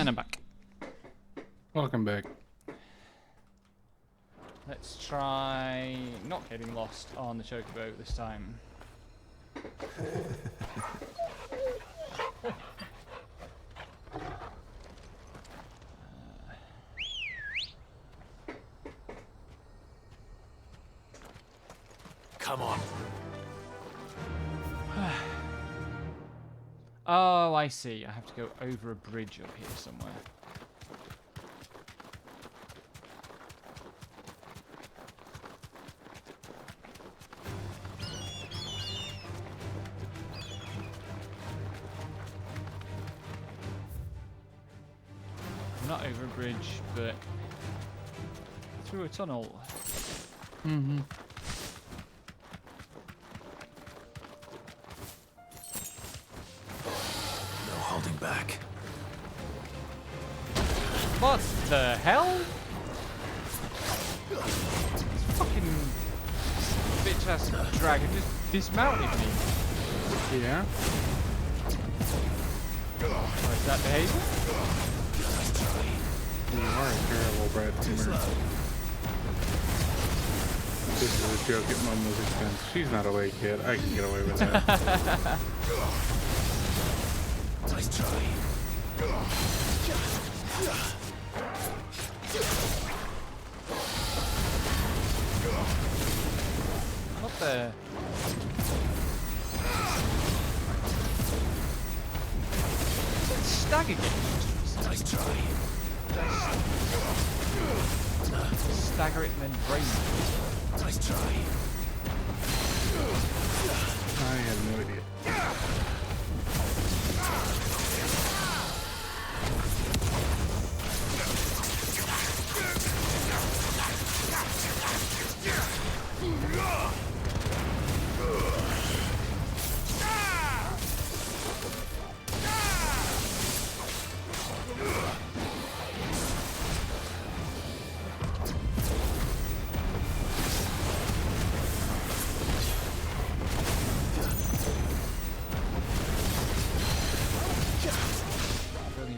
And I'm back. Welcome back. Let's try not getting lost on the chocobo this time. Come on. Oh, I see. I have to go over a bridge up here somewhere. Not over a bridge, but through a tunnel. Mm-hmm. No holding back. What the hell? This fucking bitch ass dragon just dismounted me. Yeah. Oh, is that behavior? You are a terrible Brad Timmer. This is a joke at Momo's expense. She's not awake yet. I can get away with that. Nice try. What the? Stagger game. Nice try. Stagger it and then brain it. Nice try. I have no idea.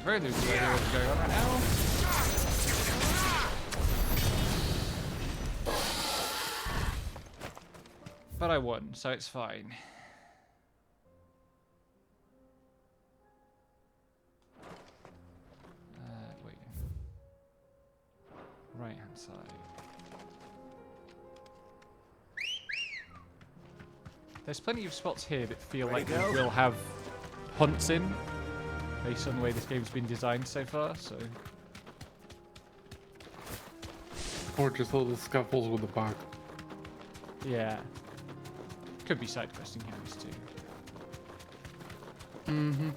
Very loose idea what's going on right now. But I won, so it's fine. Wait. Right hand side. There's plenty of spots here that feel like we will have hunts in, based on the way this game's been designed so far, so... Or just little scuffles with the box. Yeah. Could be side questing areas too. Mm-hmm.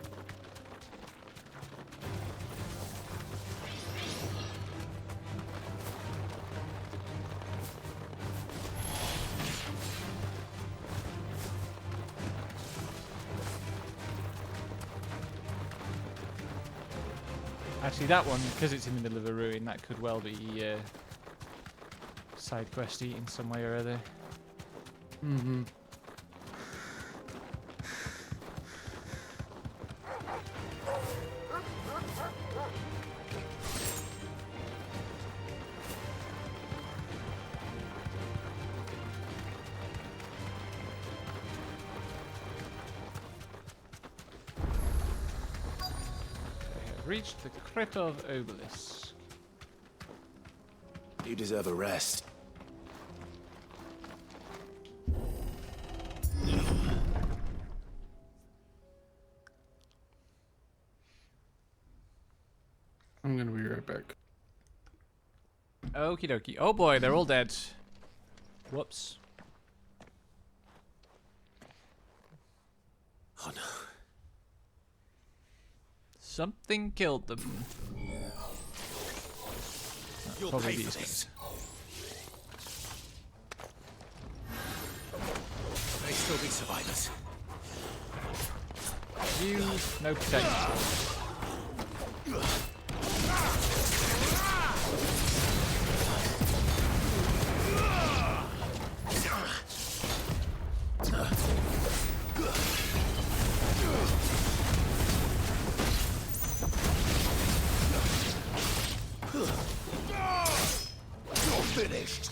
Actually, that one, because it's in the middle of a ruin, that could well be side questy in some way or other. Mm-hmm. Reached the Kretov Obelisk. You deserve a rest. I'm gonna be right back. Okie dokie. Oh boy, they're all dead. Whoops. Oh no. Something killed them. You'll Probably pay these for this. May still be survivors. You, no protection. You're finished.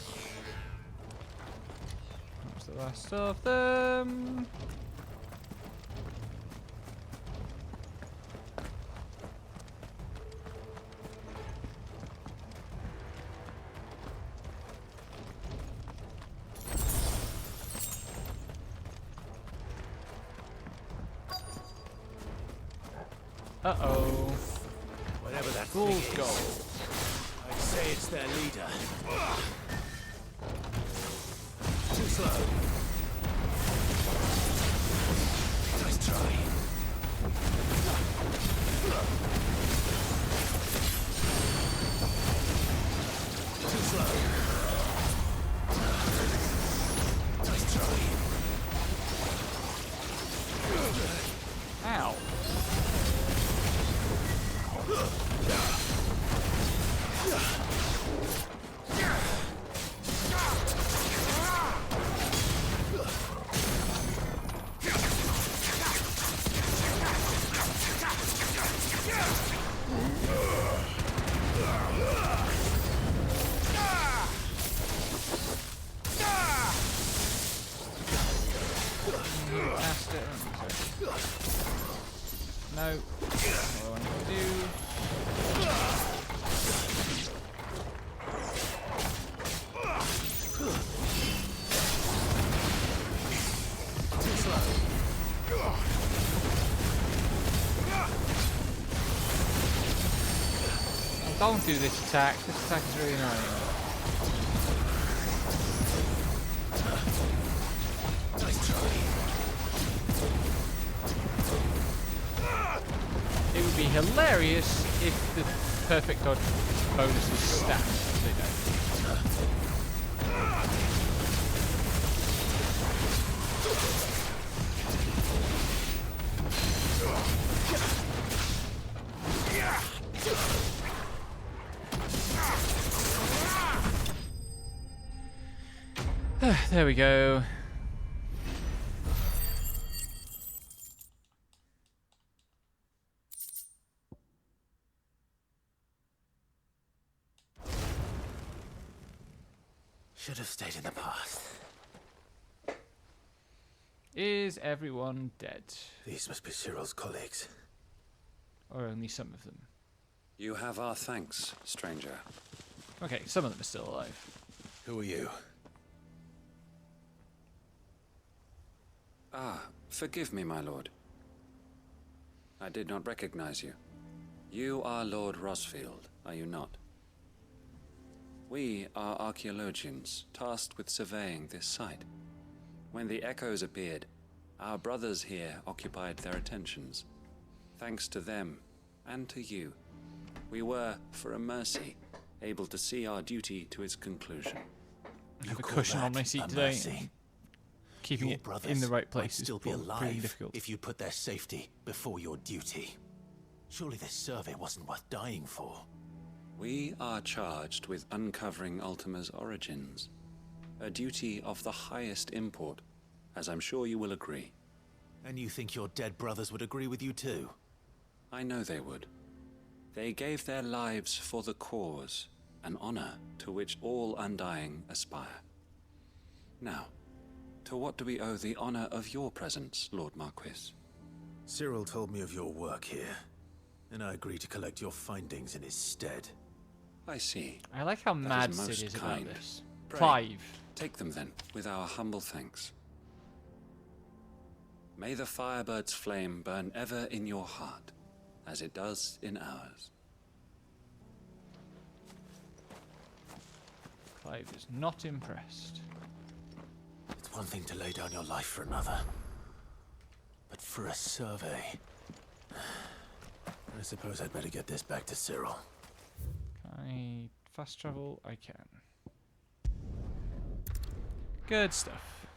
That's the last of them. Uh-oh. Whatever that Fool's thing gold. is, I'd say it's their leader. Too slow. Nice try. Too slow. Nice try. Ow. Cast it. No. What do I need to do? Too slow. Don't do this attack. This attack is really annoying. Nice try. It would be hilarious if the perfect dodge bonus was stacked. They don't. There we go. Should have stayed in the past. Is everyone dead? These must be Cyril's colleagues. Or only some of them? You have our thanks, stranger. Okay, some of them are still alive. Who are you? Ah, forgive me, my lord. I did not recognize you. You are Lord Rosfield, are you not? We are archaeologians, tasked with surveying this site. When the echoes appeared, our brothers here occupied their attentions. Thanks to them, and to you, we were, for a mercy, able to see our duty to its conclusion. I have a cushion on my seat today. Keeping Your it brothers in the right might place is still be pretty alive difficult. if you put their safety before your duty. Surely this survey wasn't worth dying for. We are charged with uncovering Ultima's origins, a duty of the highest import, as I'm sure you will agree. And you think your dead brothers would agree with you too? I know they would. They gave their lives for the cause, an honor to which all Undying aspire. Now, to what do we owe the honor of your presence, Lord Marquis? Cyril told me of your work here, and I agreed to collect your findings in his stead. I see. I like how That mad is Sid most is kind. about this. Pray, Clive. take them then, with our humble thanks. May the Firebird's flame burn ever in your heart, as it does in ours. Clive is not impressed. It's one thing to lay down your life for another, but for a survey... I suppose I'd better get this back to Cyril. Can I fast travel? I can. Good stuff.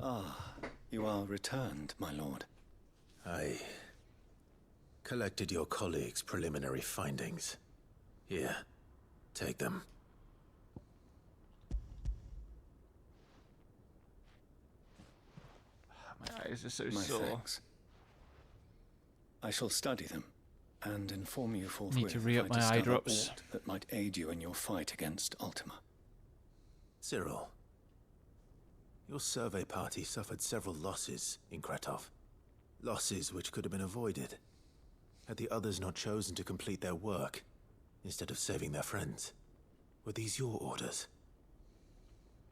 Ah, you are returned, my lord. I collected your colleagues' preliminary findings. Here, take them. eyes are so My sore. thanks. I shall study them and inform you forthwith Need to re-up if I my eye discover drops. aught that might aid you in your fight against Ultima. Cyril, your survey party suffered several losses in Kretov. Losses which could have been avoided had the others not chosen to complete their work instead of saving their friends. Were these your orders?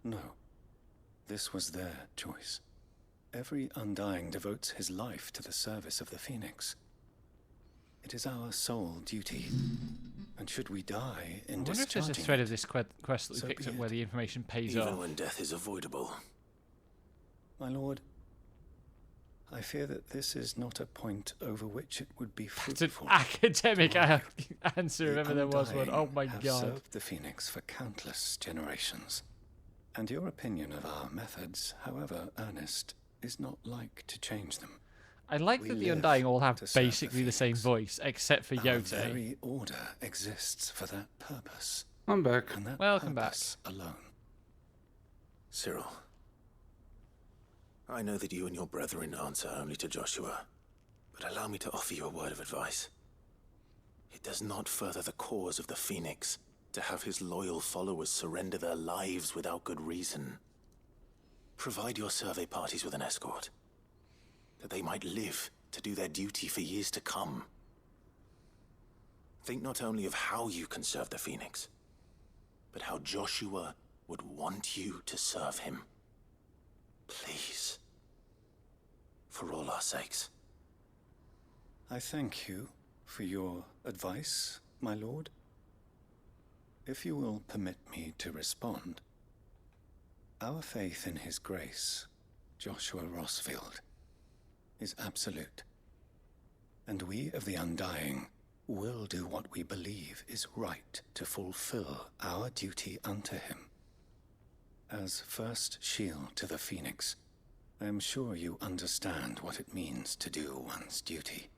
No. This was their choice. Every Undying devotes his life to the service of the Phoenix. It is our sole duty. And should we die in I wonder if there's a discharging thread it, of this quest that we so picked be up it. where the information pays Even off. when death is avoidable. My lord, I fear that this is not a point over which it would be It's an fruitful. academic answer if The ever there was one. Oh Undying my have god. served the Phoenix for countless generations. And your opinion of our methods, however earnest, is not like to change them. I like We that the live Undying all have to serve the basically the same Phoenix. voice, except for Our Yote. very order exists for that purpose. I'm back. And that Welcome back. purpose alone. Cyril, I know that you and your brethren answer only to Joshua, but allow me to offer you a word of advice. It does not further the cause of the Phoenix to have his loyal followers surrender their lives without good reason. Provide your survey parties with an escort, that they might live to do their duty for years to come. Think not only of how you can serve the Phoenix, but how Joshua would want you to serve him. Please. For all our sakes. I thank you for your advice, my lord. If you will permit me to respond, our faith in his grace, Joshua Rossfield, is absolute. And we of the Undying will do what we believe is right to fulfill our duty unto him. As first shield to the Phoenix, I am sure you understand what it means to do one's duty.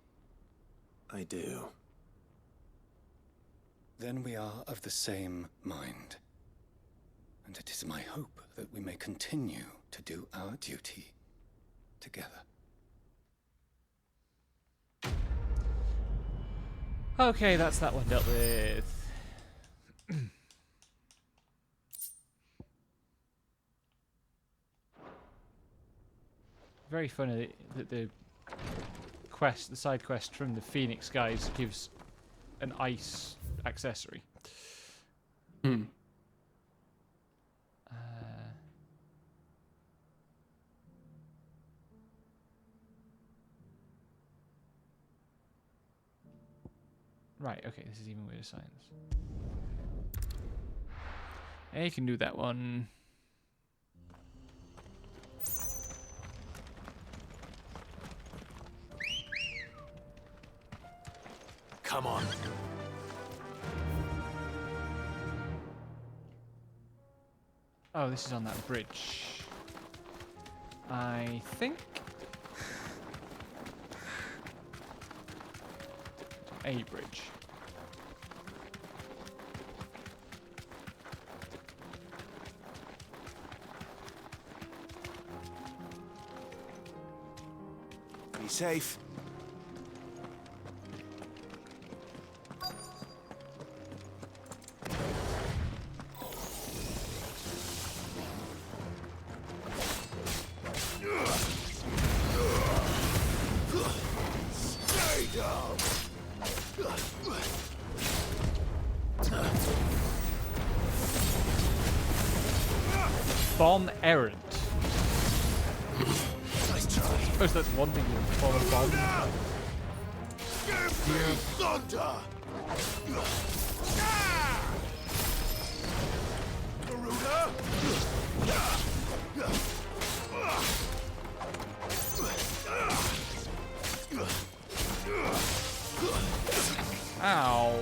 I do. Then we are of the same mind. And it is my hope that we may continue to do our duty together. Okay, that's that one dealt with. Very funny that the side quest from the Phoenix guys gives an ice accessory. Hmm. Right, okay, this is even weirder science. Yeah, you can do that one. Come on. Oh, this is on that bridge. I think. A bridge. Be safe. Stay down. Bomb errant. Nice try. I suppose that's one thing you would call a bomb. Give me thunder. Garuda. Ow.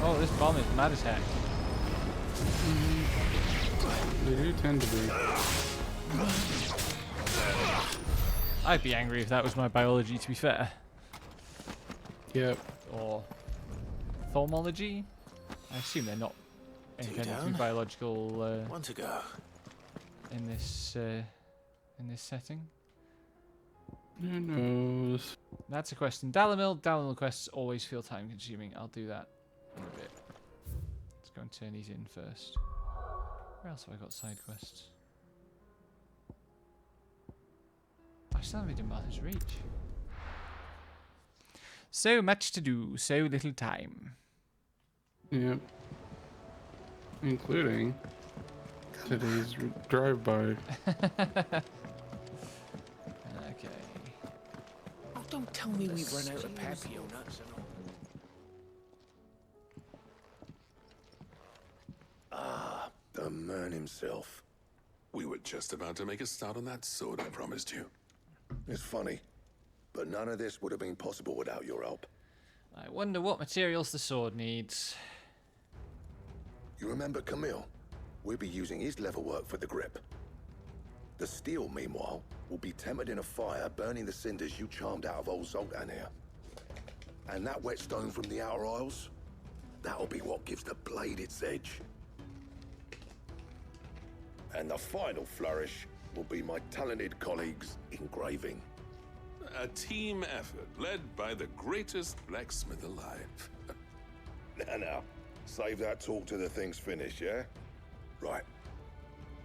Oh, this bomb is mad as heck. They do tend to be. I'd be angry if that was my biology, to be fair. Yep. or thaumaturgy. I assume they're not intended to be down. biological One to go. in this setting. Who knows? That's a question. Dalamil. Dalamil quests always feel time consuming. I'll do that in a bit. Let's go and turn these in first. Where else have I got side quests? I still haven't done Martha's Reach. So much to do, so little time. Yep. Including today's drive-by. Okay. Oh, don't tell me we've run out of papio nuts and all. The man himself. We were just about to make a start on that sword I promised you. It's funny, but none of this would have been possible without your help. I wonder what materials the sword needs. You remember Camille? We'll be using his leather work for the grip. The steel, meanwhile, will be tempered in a fire, burning the cinders you charmed out of old Zoltan here. And that whetstone from the Outer Isles, that'll be what gives the blade its edge. And the final flourish will be my talented colleagues' engraving. A team effort led by the greatest blacksmith alive. Now, save that talk till the thing's finished, yeah? Right.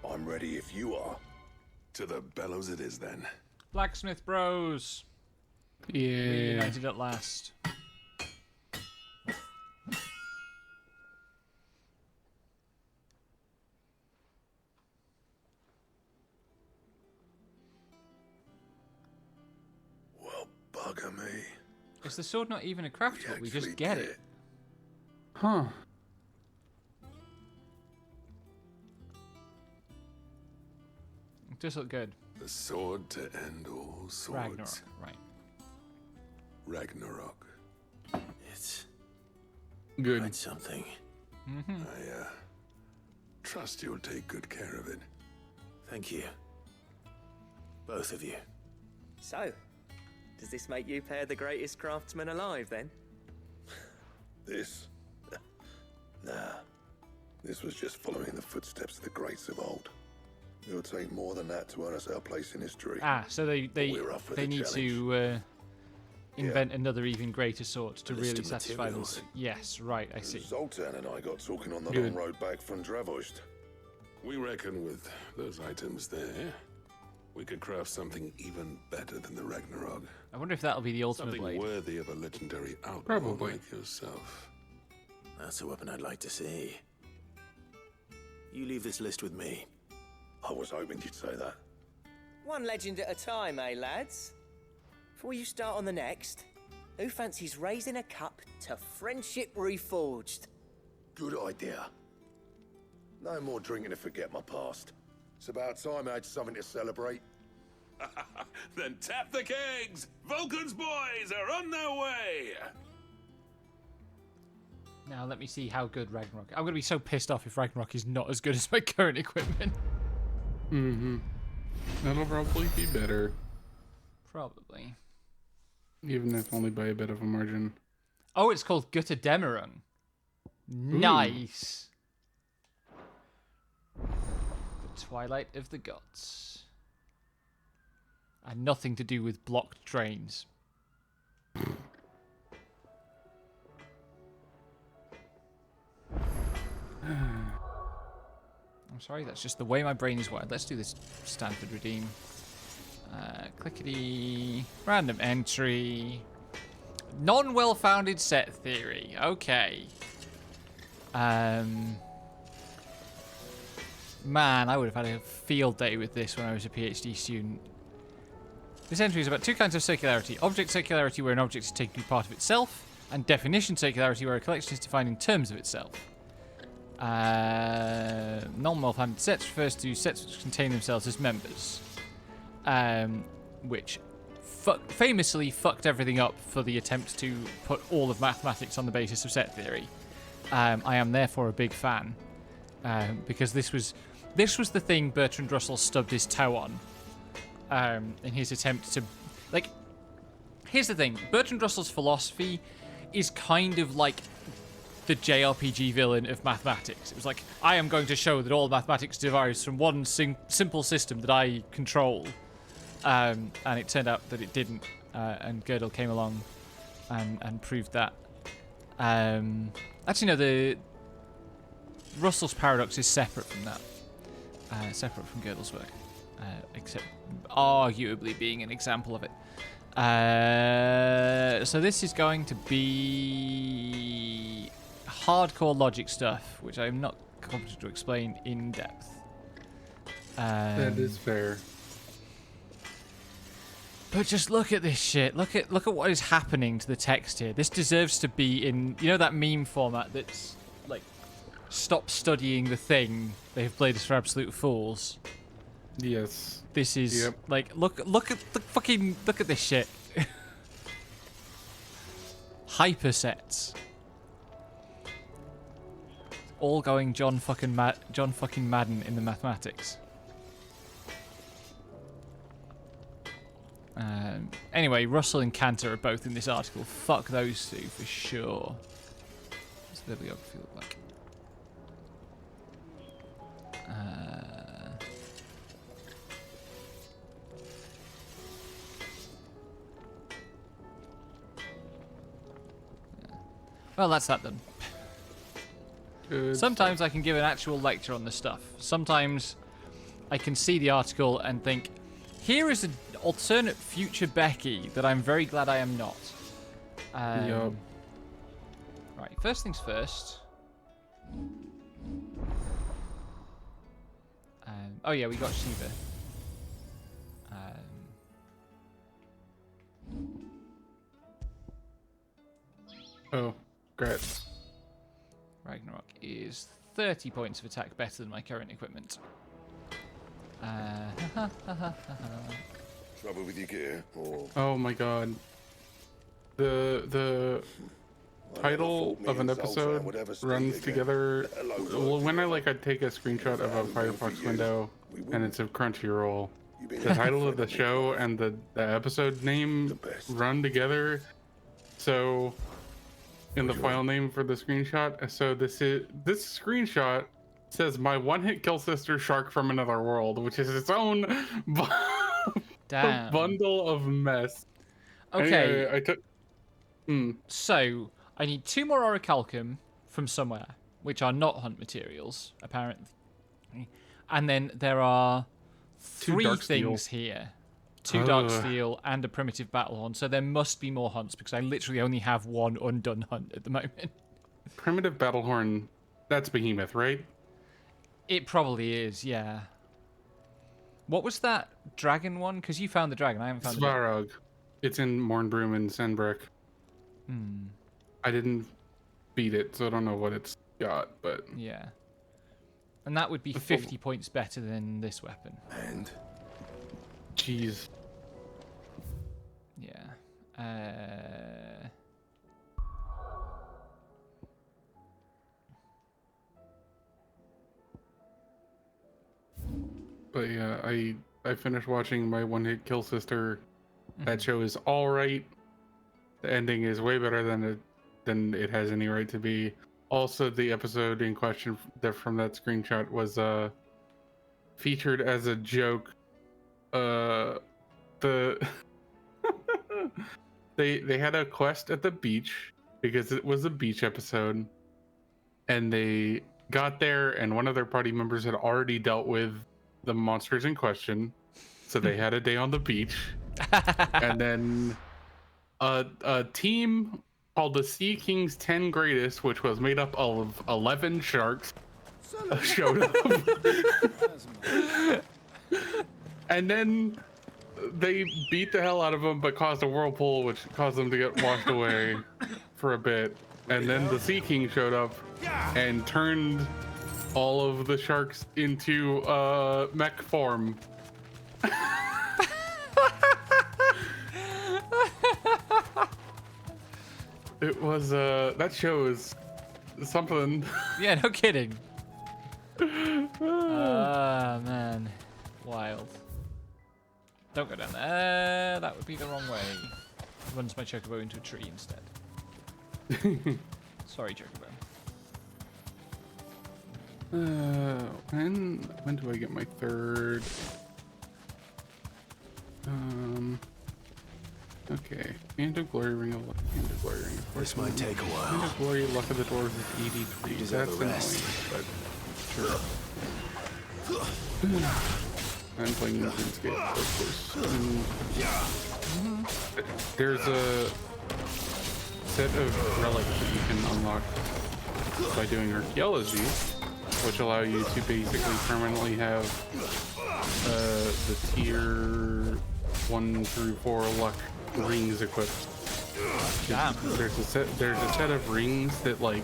I'm ready if you are. To the bellows it is then. Blacksmith Bros. Yeah. Reunited at last. Well, bugger me. Is the sword not even a craftable? We just actually get did it. Huh. It does look good. The sword to end all swords. Ragnarok, right. Ragnarok. It's Good. quite something. I trust you'll take good care of it. Thank you. Both of you. So, does this make you pair the greatest craftsman alive, then? This? Nah. This was just following the footsteps of the greats of old. It'll take more than that to earn us our place in history. Ah, so they We're up for they the need challenge. to invent another even greater sword to A list really of satisfy them. materials. Yes, right, I see. Zoltan and I got talking on the Good. long road back from Dravost. We reckon with those items there, we could craft something even better than the Ragnarok. I wonder if that'll be the ultimate Something blade. worthy of a legendary outlaw Probably. like yourself. That's a weapon I'd like to see. You leave this list with me. I was hoping you'd say that. One legend at a time, eh, lads? Before you start on the next, who fancies raising a cup to friendship reforged? Good idea. No more drinking to forget my past. It's about time I had something to celebrate. Then tap the kegs! Vulcan's boys are on their way! Now let me see how good Ragnarok. I'm gonna be so pissed off if Ragnarok is not as good as my current equipment. Mm-hmm. That'll probably be better, Probably. even if only by a bit of a margin. Oh, it's called Götterdämmerung. Nice. The Twilight of the Gods. And nothing to do with blocked trains. I'm sorry, that's just the way my brain is wired. Let's do this Stanford redeem. Clickety. Random entry. Non-well-founded set theory. Okay. Man, I would have had a field day with this when I was a PhD student. This entry is about two kinds of circularity. Object circularity, where an object is taken to be part of itself, and definition circularity, where a collection is defined in terms of itself. Non-well-founded sets refers to sets which contain themselves as members, which famously fucked everything up for the attempt to put all of mathematics on the basis of set theory. I am therefore a big fan, because this was the thing Bertrand Russell stubbed his toe on in his attempt to, like, here's the thing. Bertrand Russell's philosophy is kind of like the JRPG villain of mathematics. It was like, I am going to show that all mathematics derives from one simple system that I control. And it turned out that it didn't. And Gödel came along and proved that. Actually, no, the Russell's paradox is separate from that. Separate from Gödel's work. Except arguably being an example of it. So this is going to be hardcore logic stuff, which I'm not competent to explain in depth. That is fair. But just look at this shit. Look at what is happening to the text here. This deserves to be in, you know, that meme format that's like, stop studying the thing. They've played us for absolute fools. Yes. This is like, look at this shit. Hypersets. All going John fucking Madden in the mathematics. Anyway, Russell and Cantor are both in this article. Fuck those two for sure. What's the bibliography look like? Well, that's that done. Good Sometimes stuff. I can give an actual lecture on this stuff. Sometimes I can see the article and think, here is an alternate future Becky that I'm very glad I am not. Yup. Right, first things first. Oh yeah, we got Shiva. Oh, great. Ragnarok is 30 points of attack better than my current equipment. Trouble with your gear, or Oh my god. The title of an episode runs together. Well, when I take a screenshot of a Firefox window and it's a Crunchyroll, the title of the show and the episode name run together. So in the file name for the screenshot, so this screenshot says my one-hit kill sister shark from another world, which is its own Damn. bundle of mess. Okay. Anyway, I took. So, I need 2 more orichalcum from somewhere, which are not hunt materials, apparently. And then there are 3 dark things steel. here. 2 dark steel and a primitive battlehorn, so there must be more hunts, because I literally only have 1 undone hunt at the moment. Primitive battlehorn, that's Behemoth, right? It probably is, yeah. What was that dragon one? Because you found the dragon, I haven't found the dragon. Svarog. It's in Mornbroom and Senbreck. I didn't beat it, so I don't know what it's got, but... Yeah. And that would be 50 points better than this weapon. and Jeez. Yeah. But yeah, I finished watching my one-hit kill sister. That show is all right. The ending is way better than it has any right to be. Also, the episode in question from that screenshot was featured as a joke. The they had a quest at the beach because it was a beach episode, and they got there and one of their party members had already dealt with the monsters in question, so they had a day on the beach. And then a team called the Sea King's 10 Greatest, which was made up of 11 sharks, showed up. And then they beat the hell out of them, but caused a whirlpool, which caused them to get washed away for a bit. And then the Sea King showed up and turned all of the sharks into mech form. It was that show is something. Yeah, no kidding. Ah, man. Wild. Don't go down there. That would be the wrong way. Runs my chocobo into a tree instead. Sorry, Joker. When do I get my third? Okay. Hand of Glory, Ring of Luck, Hand of Glory, Ring of This might take a while. Hand of Glory, Luck of the Dwarves is 83. That's annoying, but sure. I'm playing RuneScape, of course. There's a set of relics that you can unlock by doing archaeology, which allow you to basically permanently have the tier 1 through 4 luck rings equipped. Damn. There's a set of rings that like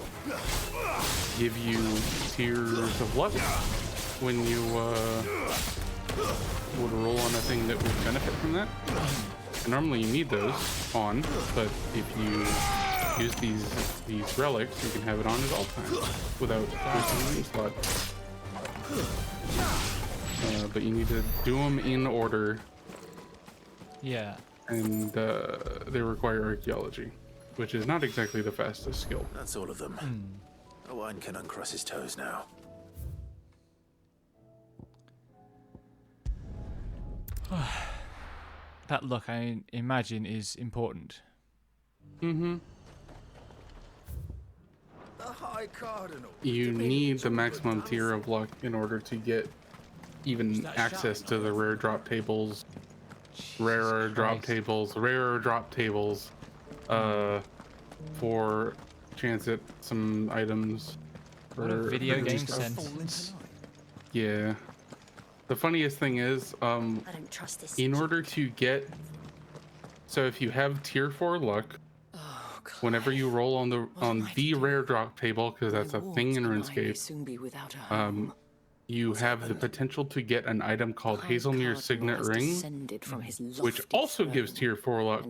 give you tiers of luck when you would roll on a thing that would benefit from that. And normally you need those on, but if you use these relics, you can have it on at all times without wasting any slot. But you need to do them in order. Yeah. And they require archaeology, which is not exactly the fastest skill. That's all of them. Owain can uncross his toes now. That luck, I imagine, is important. Mm-hmm. The High Cardinal. You need the maximum tier of luck in order to get even access to the rare drop tables, rarer drop tables, for chance at some items. What a video game sentence. Yeah. The funniest thing is, I don't trust this. in order to get, so if you have tier 4 luck, whenever you roll on the rare drop table, because that's a thing in RuneScape, you have the potential to get an item called Hazelmere's Signet Ring, which also gives tier 4 luck,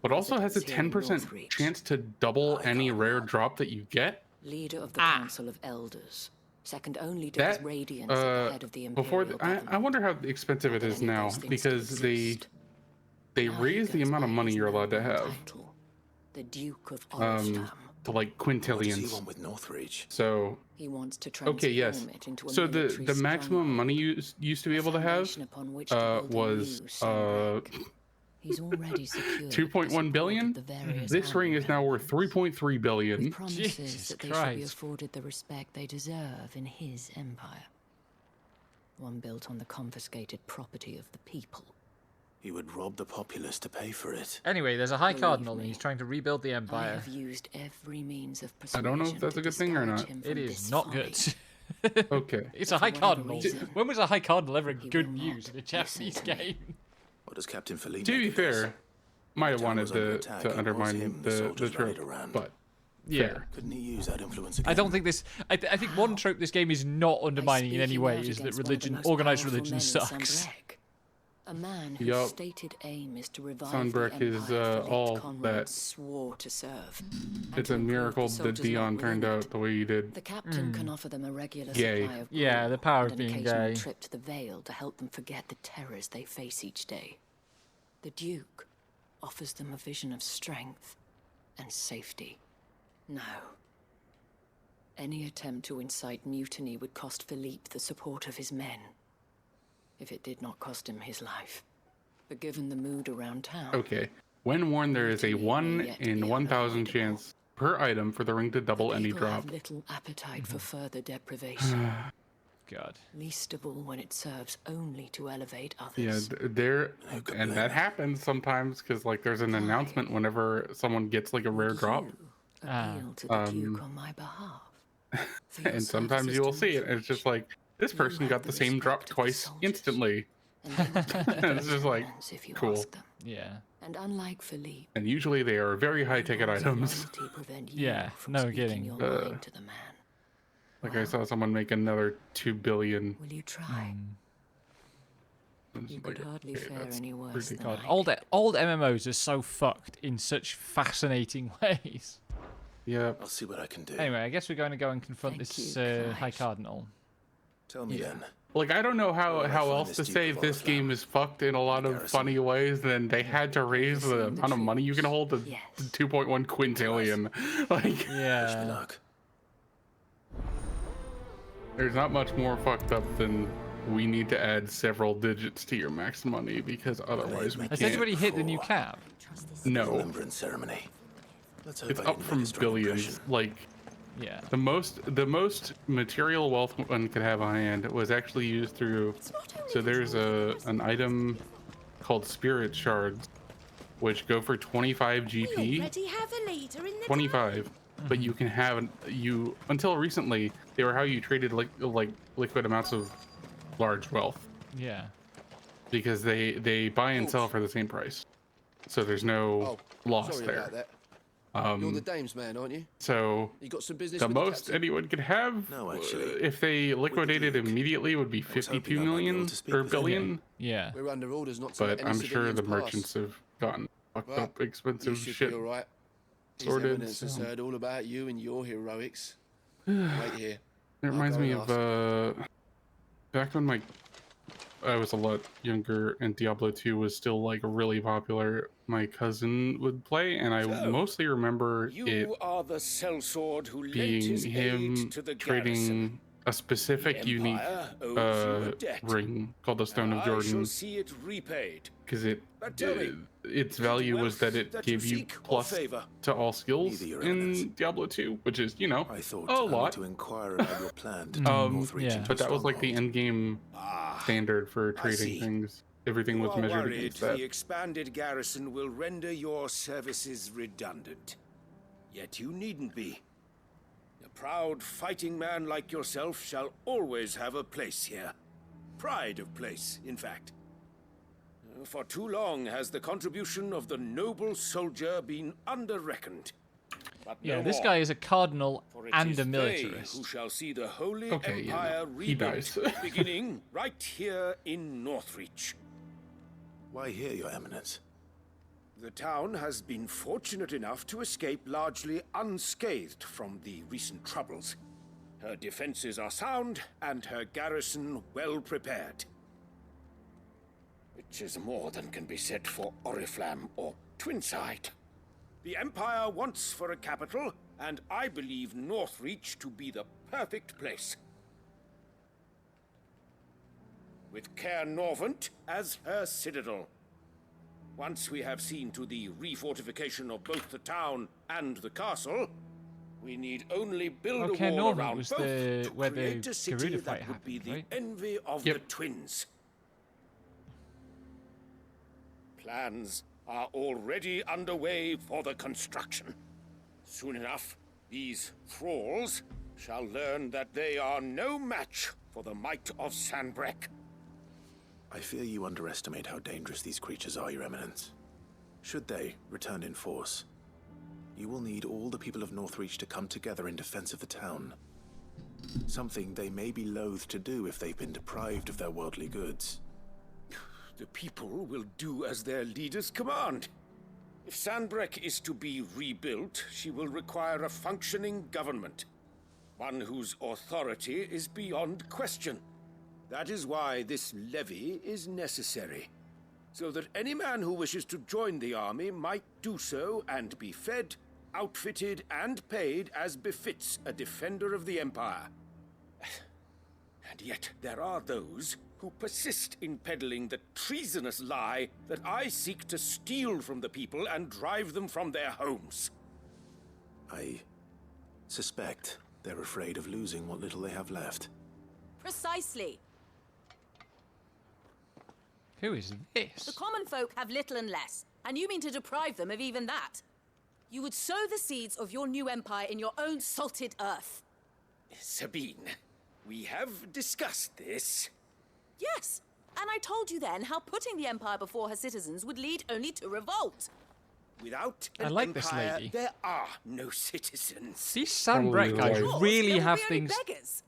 but also has a 10% chance to double any rare drop that you get. Leader of the Council of Elders, second only to his radiance at the head of the Imperial I wonder how expensive it is now, because they raise the amount of money you're allowed to have. The Duke of Olstam. To like quintillions. With Northreach? So He wants to okay, yes. it into a So the maximum money you used to be able to have was He's already secured 2.1 billion. This ring is now worth 3.3 billion. Promises Jesus that they should be Christ. afforded the respect they deserve in his empire. One built on the confiscated property of the people. He would rob the populace to pay for it. Anyway, there's a High Believe Cardinal and me, he's trying to rebuild the I Empire. have used every means of I persuasion. don't know if that's a good thing or not. It is not good. Okay. It's a High Cardinal. When was a High Cardinal ever good news in a Japanese game? What does Captain Philippe To be make of this? fair, might have wanted was under to attack, it was undermine him the the soldiers trope, rallied around. but Yeah. fair. Couldn't he use that influence again? I don't think this. I think one trope this game is not undermining in any way is that religion, organized religion, sucks. A man whose Yup. stated aim is to revive Sunbreak the is, empire Philippe all Conrad that. swore to serve. and It's to a improve miracle the that soldiers' Dion lot turned within out it. the way he did. The captain can offer them a regular Gay. supply of Yeah, gruel the power of and an being occasional gay. trip to the Vale to help them forget the terrors they face each day. The Duke offers them a vision of strength and safety. No. Any attempt to incite mutiny would cost Philippe the support of his men, if it did not cost him his life. But given the mood around town, Okay. When worn, there is a 1 in 1,000 chance per item for the ring to double any people drop. have little appetite for further deprivation, God. least of all when it serves only to elevate others. Yeah, and that happens sometimes because like there's an announcement whenever someone gets like a rare drop, You appeal to the Duke on my behalf. For your and sometimes services you will to see it, and it's just like this person have got the the same drop respect of the twice soldiers. instantly, and they will take It's just like, demands if you cool. ask them. Yeah. And unlike Philippe, and usually they are very high ticket laws of items. loyalty prevent you Yeah, from no speaking kidding. your mind to the man. Like I saw someone make another 2 billion. Will you try? It's You like, could hardly okay, fare that's any worse pretty than God. I Old MMOs are so fucked in such fascinating ways. Yep. I'll see what I can do. Anyway, I guess we're going to go and confront Thank this you, High Clive. Cardinal. Tell me Yeah. then. like I don't know how Where I how find else this to Duke say of this Oriflamme? game is fucked in a lot of Garrison. funny ways. Then they had to raise the Overseeing the amount of money you can troops. hold to Yes. 2.1 quintillion. Like, Wish me Yeah. luck. there's not much more fucked up than we need to add several digits to your max money because otherwise we Has can't. anybody hit the new cap? No, Remembrance ceremony. Let's hope it's I up didn't make from a strong billions. impression. Like Yeah. the most material wealth one could have on hand was actually used through. So there's an item called spirit shards, which go for 25 GP. Already have a leader in the 25, but you can have until recently they were how you traded like liquid amounts of large wealth Yeah. because they buy and sell for the same price, so there's no loss Sorry there. about that. You're the dame's man, aren't you? So You got some business the with most the anyone could have, No, actually, if they liquidated Duke. immediately, would be I was hoping 52 I might be able million to speak or with him. billion. Yeah. We're under orders not to let But any I'm sure the civilians merchants pass. have gotten fucked Well, up, expensive you should shit. be all right. His sorted, Eminence has so- heard all about you and your heroics. Wait here. It reminds go me and of back when I was a lot younger and Diablo 2 was still like really popular. My cousin would play, and I mostly remember it are the sellsword who lent being his him aid to the trading garrison. a specific The unique Empire owes you a debt, ring called the Stone and of I Jordan, shall see it repaid. because But tell me, its value was that it wealth that gave you you seek or plus favor? to all skills Neither, Your Eminence. in Diablo 2, which is I thought a only lot. to inquire about your plan to Mm, turn Northreach yeah. into But a that was like the stronghold. end game standard for I trading see. things. Everything You was are measured worried against the that. expanded garrison will render your services redundant. Yet you needn't be. A proud fighting man like yourself shall always have a place here. Pride of place, in fact. For too long has the contribution of the noble soldier been under-reckoned. But Yeah, no this more. guy is a cardinal For it and is a they militarist. who shall see the Holy Okay, yeah, Empire no, he rebuilt, dies. beginning right here in Northreach. Why here, Your Eminence? The town has been fortunate enough to escape largely unscathed from the recent troubles. Her defenses are sound, and her garrison well prepared. Which is more than can be said for Oriflamme or Twinside. The Empire wants for a capital, and I believe Northreach to be the perfect place. With Caer Norvent as her citadel. Once we have seen to the refortification of both the town and the castle, we need only build Caer a wall Norvent around was both to where the create a city Garuda that fight would be happened, the right? envy of Yep. the twins. Plans are already underway for the construction. Soon enough, these thralls shall learn that they are no match for the might of Sanbreque. I fear you underestimate how dangerous these creatures are, Your Eminence. Should they return in force, you will need all the people of Northreach to come together in defense of the town. Something they may be loath to do if they've been deprived of their worldly goods. The people will do as their leaders command. If Sanbreque is to be rebuilt, she will require a functioning government. One whose authority is beyond question. That is why this levy is necessary. So that any man who wishes to join the army might do so and be fed, outfitted, and paid as befits a defender of the Empire. And yet there are those who persist in peddling the treasonous lie that I seek to steal from the people and drive them from their homes. I suspect they're afraid of losing what little they have left. Precisely. Who is this? The common folk have little and less, and you mean to deprive them of even that. You would sow the seeds of your new empire in your own salted earth. Sabine, we have discussed this. Yes, and I told you then how putting the empire before her citizens would lead only to revolt. Without I an like this empire, lady. there are no citizens. These Sanbreque guys Of course, really there will have be only things beggars.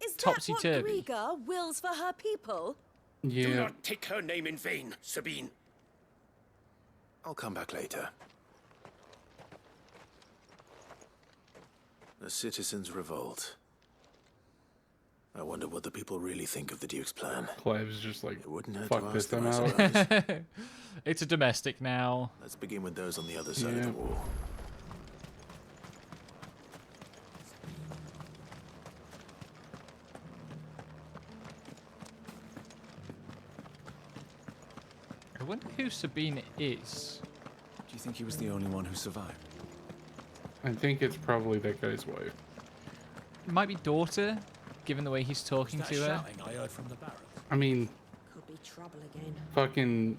Is that topsy-turvy. what Griga wills for her people? Do Yeah, not take her name in vain, Sabine. I'll come back later. The citizens revolt. I wonder what the people really think of the Duke's plan. Clive's just like, wouldn't hurt fuck to this, ask them, I'm I out. suppose. It's a domestic now. Let's begin with those on the other side of the wall. I wonder who Sabine is. Do you think he was the only one who survived? I think it's probably that guy's wife. It might be daughter, given the way he's talking to her. I heard from the barracks. I mean, Could be trouble again. fucking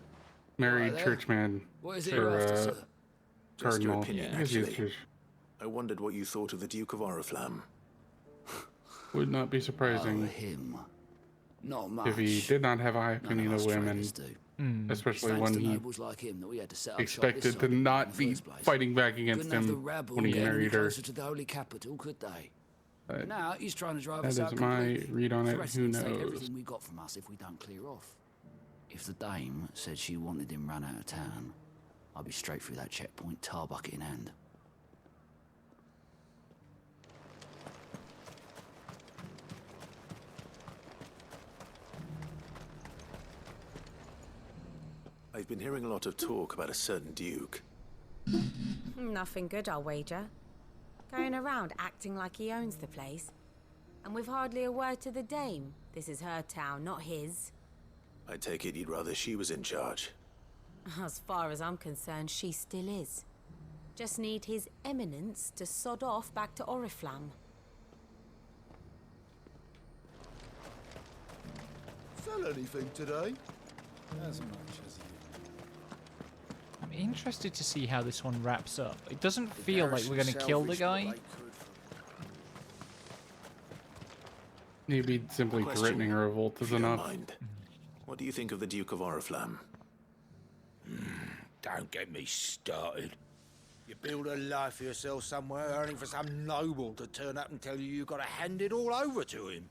married churchman What is it for you're after, sir? Just your cardinal. opinion, Yes, yes, actually. yes. I wondered what you thought of the Duke of Oriflamme. Would not be surprising him. Not much. if he did not have a high None opinion of of us women, traders do. especially Thanks when to he nobles like him that we had to set up shop this expected side to of it not in the be first place. fighting back against Couldn't have the him rabble when he get any married her. closer to the holy capital, could they? But Now he's trying to drive that us out is my completely. read on it. Who Threatening to take knows? everything we got from us if we don't clear off. If the dame said she wanted him run out of town, I'd be straight through that checkpoint, tar bucket in hand. I've been hearing a lot of talk about a certain Duke. Nothing good, I'll wager. Going around acting like he owns the place. And with hardly a word to the dame. This is her town, not his. I take it you'd rather she was in charge. As far as I'm concerned, she still is. Just need his eminence to sod off back to Oriflamme. Sell anything today? As much as you. I'm interested to see how this one wraps up. It doesn't feel like we're going to kill the guy. Maybe simply Question, threatening a revolt if is you don't enough. mind. What do you think of the Duke of Oriflamme? Don't get me started. You build a life for yourself somewhere, earning for some noble to turn up and tell you you've got to hand it all over to him.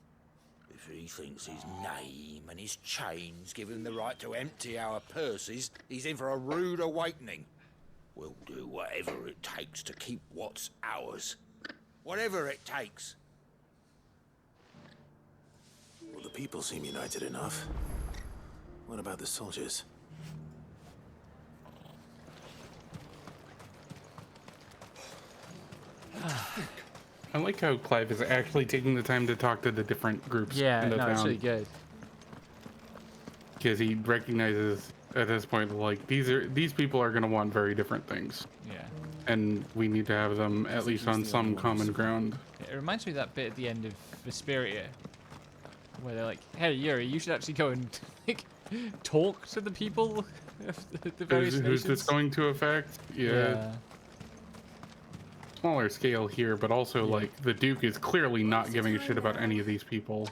If he thinks his name and his chains give him the right to empty our purses, he's in for a rude awakening. We'll do whatever it takes to keep what's ours. Whatever it takes. Well, the people seem united enough. What about the soldiers? I like how Clive is actually taking the time to talk to the different groups Yeah, in the no, town. it's really good. Because he recognizes at this point, like, these people are going to want very different things. Yeah. And we need to have them at least on some common ground. It reminds me of that bit at the end of Vesperia, where they're like, "Hey, Yuri, you should actually go and like talk to the people of the various Who's nations." this going to affect? Yeah. Smaller scale here, but also like the Duke is clearly not giving a shit about any of these people.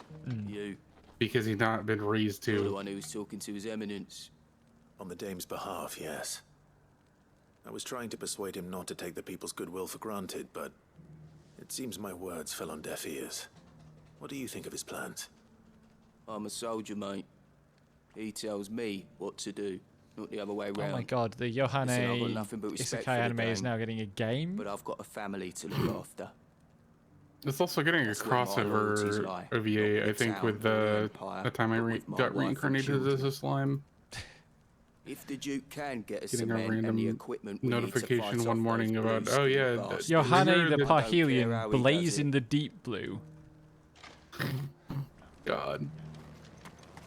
You. Because he's not been raised You're the to. one who was talking to his eminence. On the dame's behalf, yes. I was trying to persuade him not to take the people's goodwill for granted, but it seems my words fell on deaf ears. What do you think of his plans? I'm a soldier, mate. He tells me what to do, not the other way round. Oh my god, the Yohane Listen, I've got nothing but respect Isekai for the anime is dame, now getting a game. But I've got a family to look after. It's also getting a That's where my loyalties crossover lie. OVA, I Not think, town with or the the Empire, time I but with my got wife and reincarnated as a slime. If the Duke can get us Getting a cement and the random equipment we need to notification fight one off morning those about, blue oh yeah, skinned bastards. Yohane the I don't care how Parhelion he blaze does in it. the deep blue. God.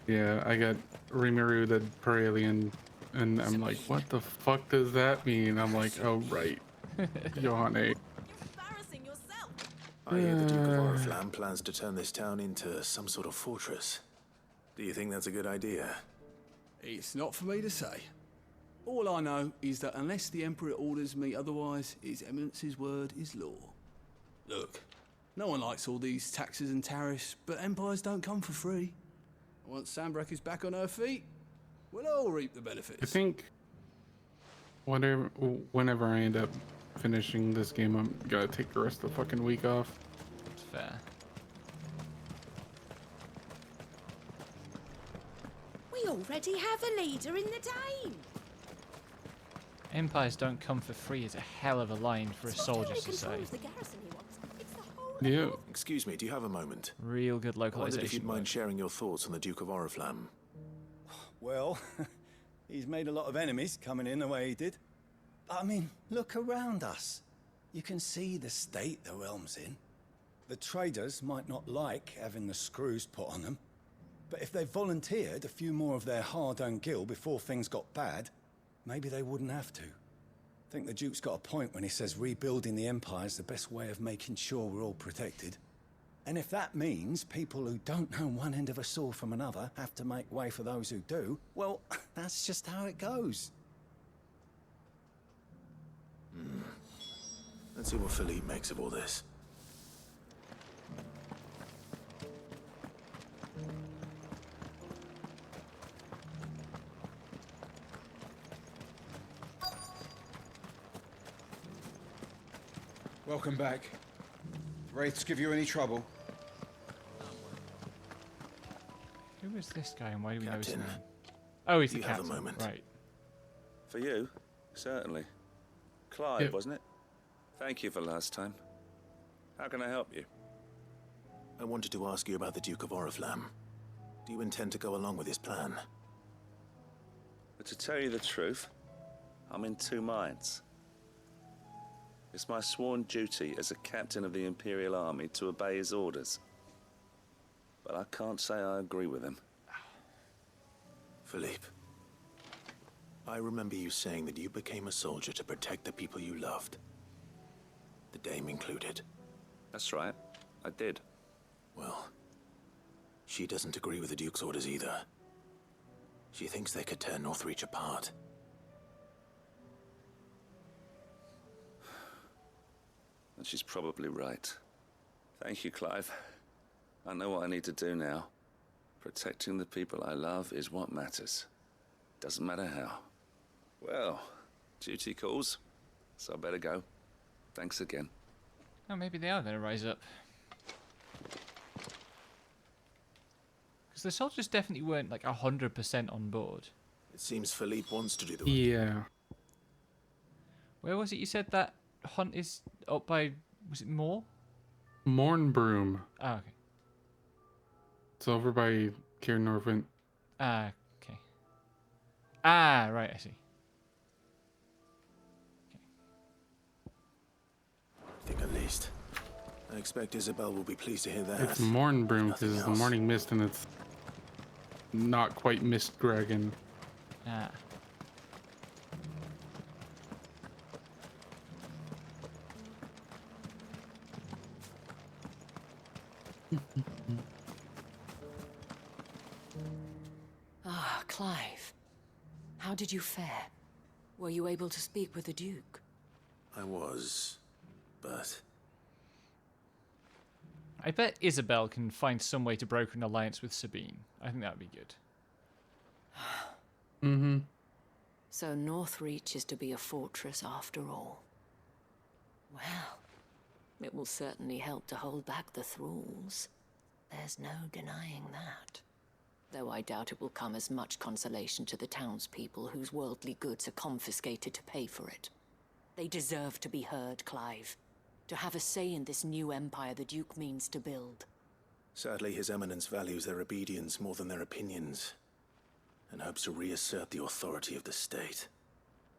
Yeah, I got Rimuru the Paralien, and I'm like, what the fuck does that mean? I'm like, oh right, Yohane. Embarrassing yourself. I hear the Duke of Oriflamme plans to turn this town into some sort of fortress. Do you think that's a good idea? It's not for me to say. All I know is that unless the Emperor orders me otherwise, His Eminence's word is law. Look, no one likes all these taxes and tariffs, but empires don't come for free. Once Sanbreque is back on her feet, we'll all reap the benefits. I think whenever I end up finishing this game, I'm gonna take the rest of the fucking week off. It's fair. We already have a leader in the Dame. Empires don't come for free is a hell of a line for a soldier to say. Control of the garrison he wants. It's the whole Yeah. Excuse me, do you have a moment? Real good I wondered if localization. you'd mind sharing your thoughts on the Duke of Oriflamme. Well, he's made a lot of enemies coming in the way he did. I mean, look around us. You can see the state the realm's in. The traders might not like having the screws put on them, but if they volunteered a few more of their hard-earned gil before things got bad, maybe they wouldn't have to. I think the Duke's got a point when he says rebuilding the Empire is the best way of making sure we're all protected. And if that means people who don't know one end of a sword from another have to make way for those who do, well, that's just how it goes. Let's see what Philippe makes of all this. Welcome back. Wraiths give you any trouble? Who is this guy and why do we know his Captain, name? Oh, he's the you have a captain. moment? Right. For you? Certainly. Clive, Yep. wasn't it? Thank you for last time. How can I help you? I wanted to ask you about the Duke of Oriflamme. Do you intend to go along with his plan? But to tell you the truth, I'm in two minds. It's my sworn duty as a captain of the Imperial Army to obey his orders. But I can't say I agree with him. Philippe, I remember you saying that you became a soldier to protect the people you loved. The Dame included. That's right, I did. Well, she doesn't agree with the Duke's orders either. She thinks they could tear Northreach apart. And she's probably right. Thank you, Clive. I know what I need to do now. Protecting the people I love is what matters. Doesn't matter how. Well, duty calls, so I better go. Thanks again. Oh, maybe they are going to rise up. Because the soldiers definitely weren't like 100% on board. It seems Philippe wants to do the Yeah. Where was it you said that hunt is up by, was it Moor? Mornbroom. Oh, okay. It's over by Kier Norvent. Ah, okay. Ah, right, I see. I think at least. I expect Isabel will be pleased to hear that. It's Mornbroom because Nothing it's the else. morning mist and it's not quite Mist Dragon. Ah. Ah, Clive. How did you fare? Were you able to speak with the Duke? I was, but I bet Isabel can find some way to broker an alliance with Sabine. I think that would be good. Mm-hmm. So Northreach is to be a fortress after all. Well, it will certainly help to hold back the thralls. There's no denying that. Though I doubt it will come as much consolation to the townspeople whose worldly goods are confiscated to pay for it. They deserve to be heard, Clive. To have a say in this new empire the Duke means to build. sadly His Eminence values their obedience more than their opinions, and hopes to reassert the authority of the state.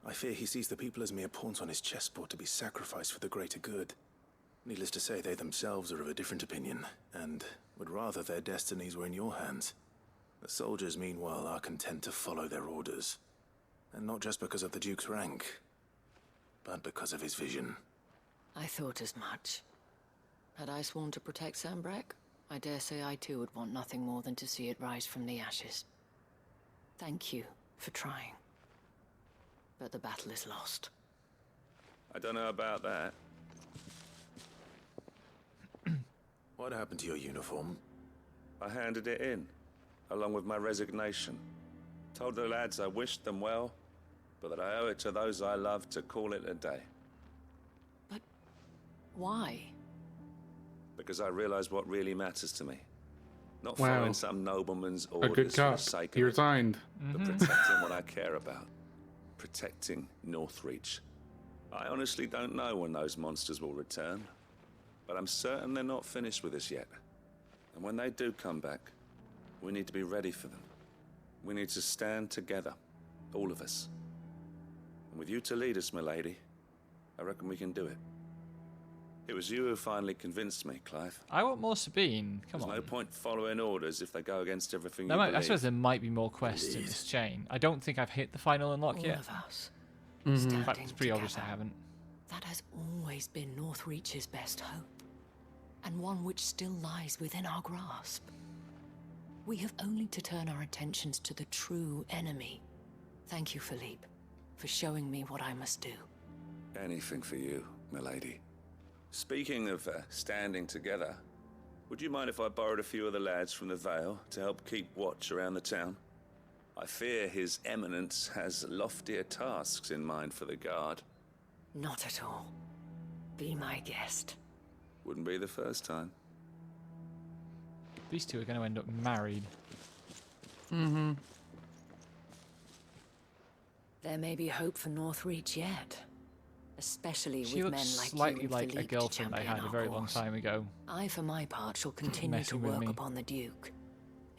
I fear he sees the people as mere pawns on his chessboard to be sacrificed for the greater good. Needless to say, they themselves are of a different opinion, and would rather their destinies were in your hands. The soldiers, meanwhile, are content to follow their orders. And not just because of the Duke's rank, but because of his vision. I thought as much. Had I sworn to protect Sanbreque, I dare say I too would want nothing more than to see it rise from the ashes. Thank you for trying. But the battle is lost. I don't know about that. What happened to your uniform? I handed it in, along with my resignation. Told the lads I wished them well, but that I owe it to those I love to call it a day. Why? Because I realize what really matters to me. Not Wow. following some nobleman's A orders good for the cop. sake He of it, resigned. but protecting what I care about. Protecting Northreach. I honestly don't know when those monsters will return, But I'm certain they're not finished with us yet. And when they do come back, we need to be ready for them. We need to stand together, all of us. And with you to lead us, milady, I reckon we can do it. It was you who finally convinced me, Clive. I want more Sabine. Come on. There's no point following orders if they go against everything you I believe. suppose there might be more quests in this chain. I don't think I've hit the final unlock All yet. of us. In Standing fact, it's pretty obvious I together. haven't. That has always been Northreach's best hope, and one which still lies within our grasp. We have only to turn our attentions to the true enemy. Thank you, Philippe, for showing me what I must do. Anything for you, milady. Speaking of standing together, would you mind if I borrowed a few of the lads from the Vale to help keep watch around the town? I fear His Eminence has loftier tasks in mind for the guard. Not at all. Be my guest. Wouldn't be the first time. These two are going to end up married. Mm-hmm. There may be hope for Northreach yet. Especially She with looks men like slightly you and like a Philippe to girlfriend I champion had a our very long cause. time ago. I, for my part, shall continue to Messing with work me. upon the Duke,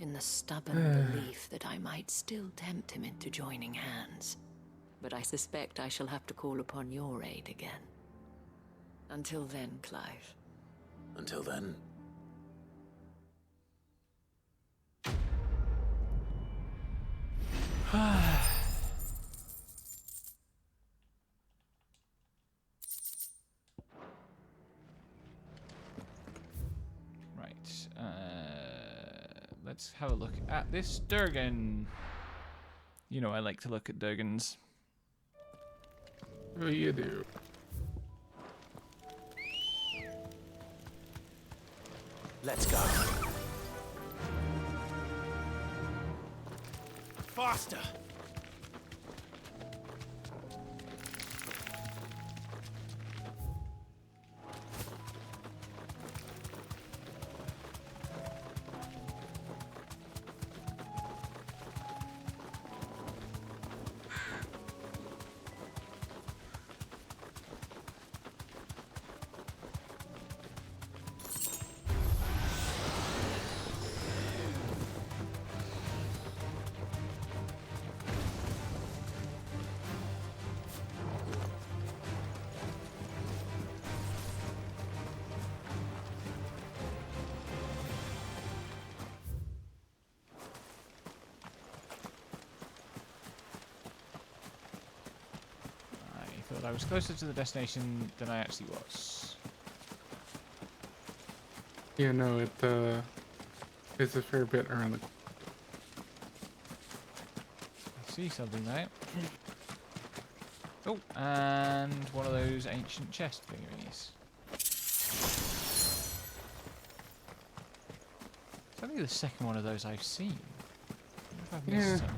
in the stubborn belief that I might still tempt him into joining hands. But I suspect I shall have to call upon your aid again. Until then, Clive. Until then. Right. Let's have a look at this Durgan. You know I like to look at Durgans. Oh, you do. Let's go. Faster! I thought I was closer to the destination than I actually was. Yeah, no, it's a fair bit around the. I see something there. Oh, and one of those ancient chest thingies. It's only the second one of those I've seen. I wonder if I've missed some.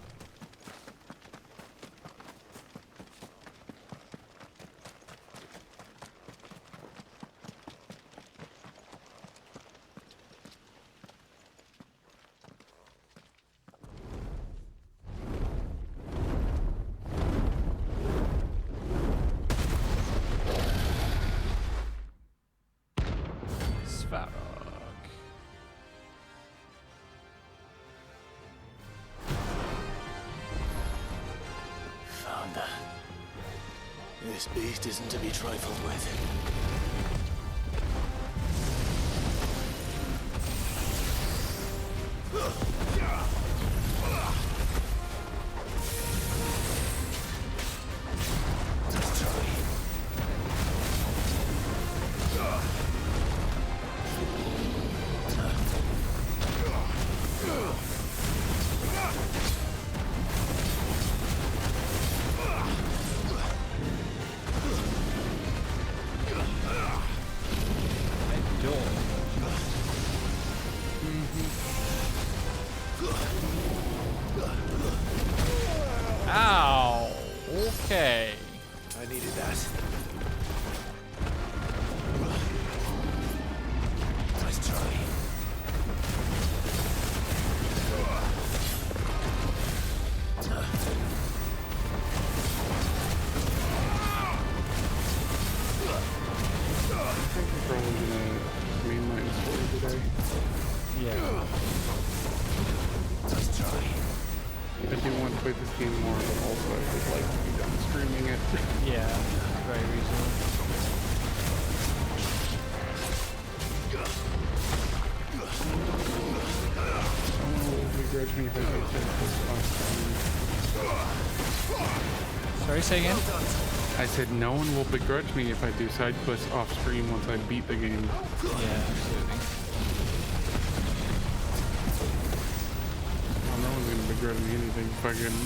Found her. This beast isn't to be trifled with. Ow! Okay. I needed that. Nice try. I think we're probably gonna enjoyed this game more, but also I would like to be done streaming it. Yeah, very reasonable. Someone will begrudge me if I do side quests off stream. Sorry, say again? I said no one will begrudge me if I do side quests off stream once I beat the game. Yeah, absolutely. Well, no one's gonna begrudge me anything. Fucking,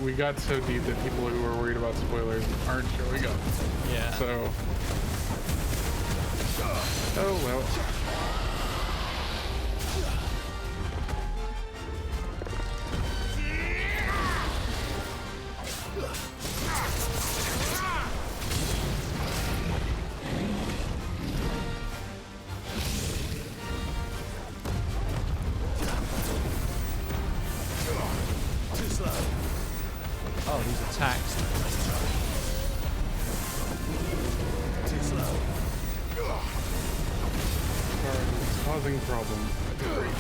we got so deep that people who are worried about spoilers aren't showing up. Yeah. So, oh well. Oh, these attacks. Sorry, it's causing problems. That's great.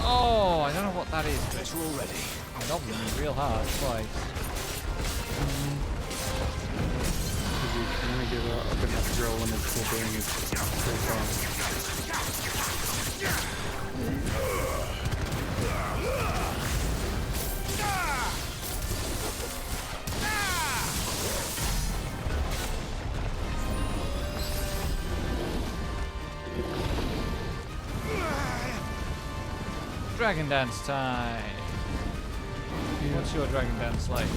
Oh, I don't know what that is. Better already. I knocked him real hard twice. If you kind of give up enough drill when it's still doing its Dragon dance time. What's your dragon dance like?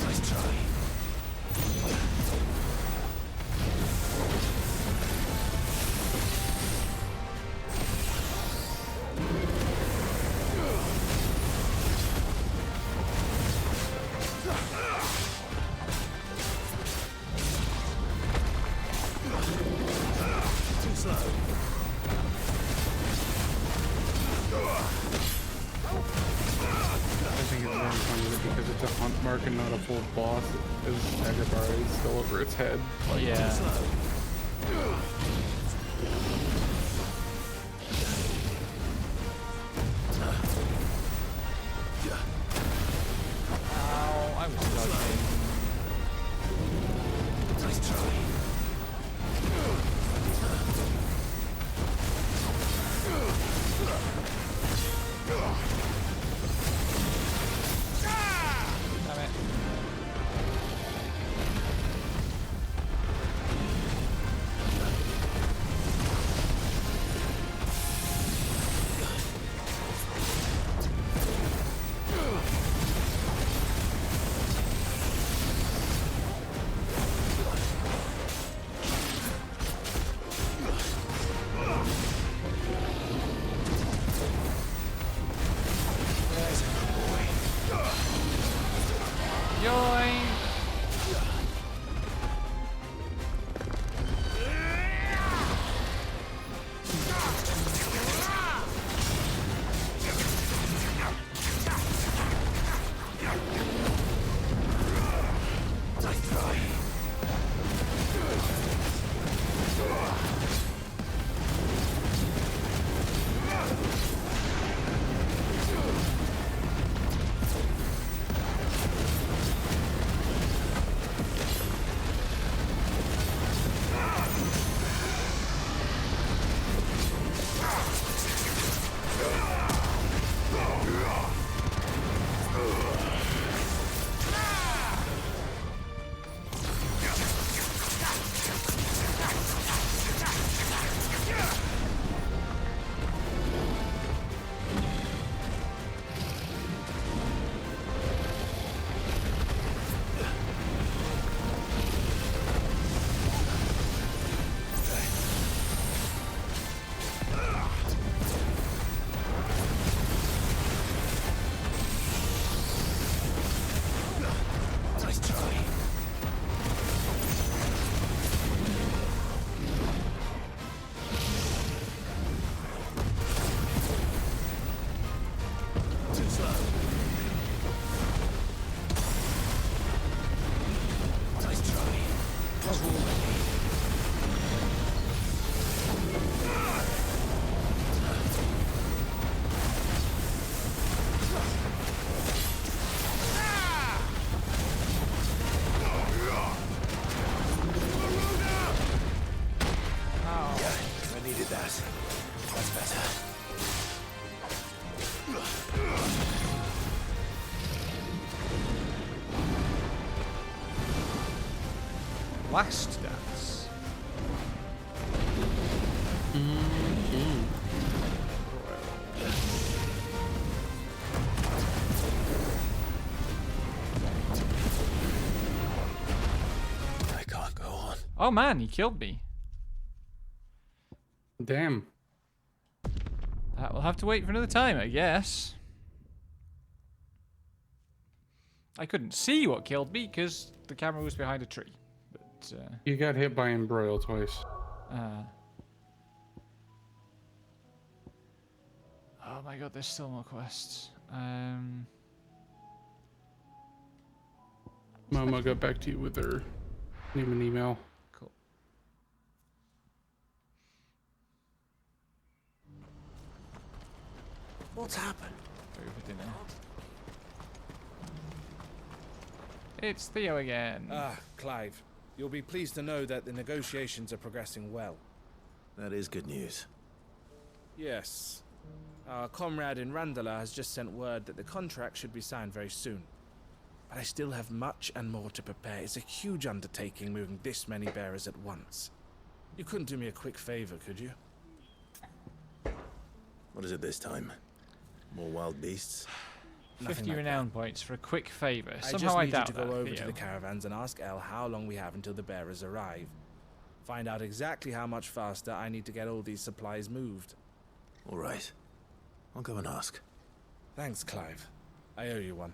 Nice try. Too slow. I think it's very funny that because it's a hunt mark and not a full boss, is Agrabah is still over its head. Well, yeah. Ow, I was dodging. Nice try. Damn it. Yoink! Last dance. I can't go on. Oh man, he killed me. Damn. That will have to wait for another time, I guess. I couldn't see what killed me because the camera was behind a tree. But You got hit by Embroil twice. Oh my god, there's still more quests. Mama got back to you with her name and email. Cool. What's happened? Over dinner. It's Theo again. Clive. You'll be pleased to know that the negotiations are progressing well. That is good news. Yes. Our comrade in Randala has just sent word that the contract should be signed very soon. But I still have much and more to prepare. It's a huge undertaking moving this many bearers at once. You couldn't do me a quick favor, could you? What is it this time? More wild beasts? 50 renown points for a quick favour. I Somehow just I need you doubt to go that, over Theo. to the caravans and ask El how long we have until the bearers arrive. Find out exactly how much faster I need to get all these supplies moved. All right. I'll go and ask. Thanks, Clive. I owe you one.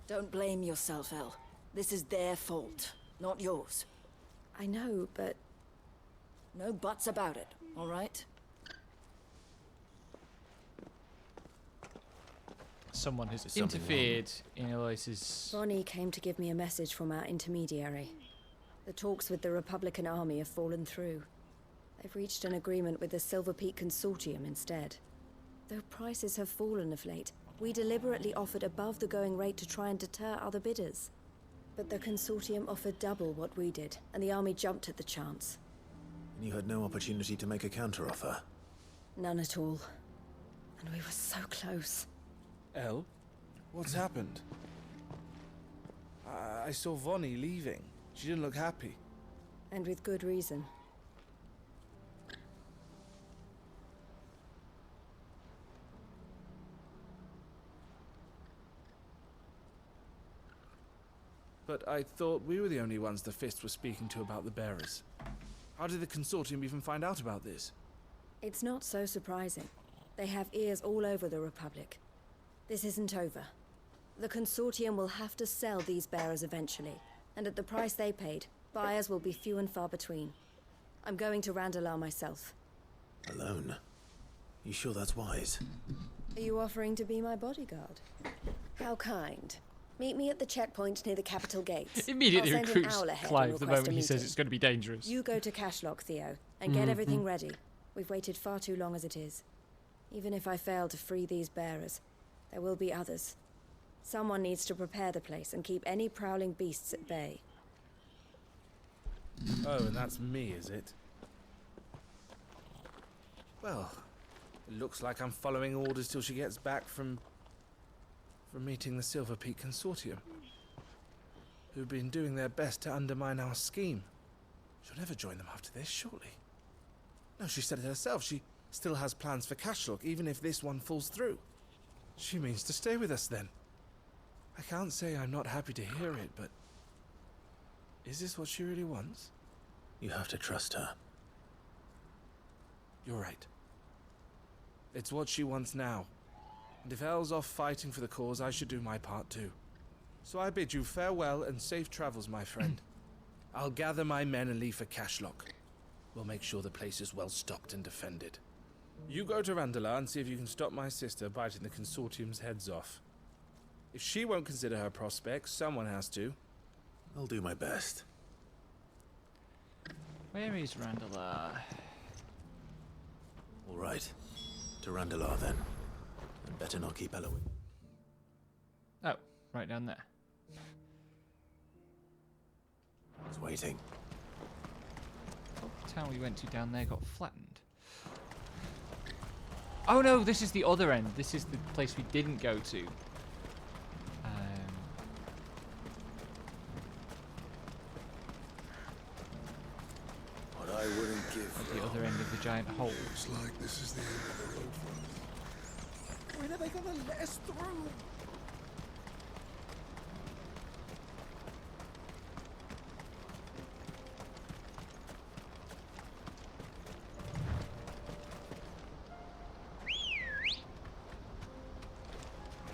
Don't blame yourself, El. This is their fault, not yours. I know, but... No buts about it, all right? Someone has interfered in Eloise's... Ronnie came to give me a message from our intermediary. The talks with the Republican Army have fallen through. They've reached an agreement with the Silver Peak Consortium instead. Though prices have fallen of late, we deliberately offered above the going rate to try and deter other bidders. But the Consortium offered double what we did, and the Army jumped at the chance. And you had no opportunity to make a counteroffer? None at all. And we were so close. El? What's happened? I saw Vonnie leaving. She didn't look happy. And with good reason. But I thought we were the only ones the Fist was speaking to about the bearers. How did the Consortium even find out about this? It's not so surprising. They have ears all over the Republic. This isn't over. The Consortium will have to sell these bearers eventually, and at the price they paid, buyers will be few and far between. I'm going to Randalar myself. Alone? You sure that's wise? Are you offering to be my bodyguard? How kind. Meet me at the checkpoint near the capital gates. Immediately I'll send an recruits owl ahead Clive and the request moment a he says meeting. it's going to be dangerous. You go to Cashlock, Theo, and get everything ready. We've waited far too long as it is. Even if I fail to free these bearers, there will be others. Someone needs to prepare the place and keep any prowling beasts at bay. Oh, and that's me, is it? Well, it looks like I'm following orders till she gets back from meeting the Silver Peak Consortium, who've been doing their best to undermine our scheme. She'll never join them after this, surely. No, she said it herself. She still has plans for Cashlock, even if this one falls through. She means to stay with us then. I can't say I'm not happy to hear it, but... is this what she really wants? You have to trust her. You're right. It's what she wants now. And if El's off fighting for the cause, I should do my part too. So I bid you farewell and safe travels, my friend. I'll gather my men and leave for Cashlock. We'll make sure the place is well stocked and defended. You go to Randalar and see if you can stop my sister biting the Consortium's heads off. If she won't consider her prospects, someone has to. I'll do my best. Where is Randalar? All right. To Randalar then. I'd better not keep Eloise. Oh, right down there. He's waiting. The town we went to down there got flattened. Oh no, this is the other end. This is the place we didn't go to. What I wouldn't give At the other end of the giant hole. Looks like this is the end of the road for us. When are they gonna let us through?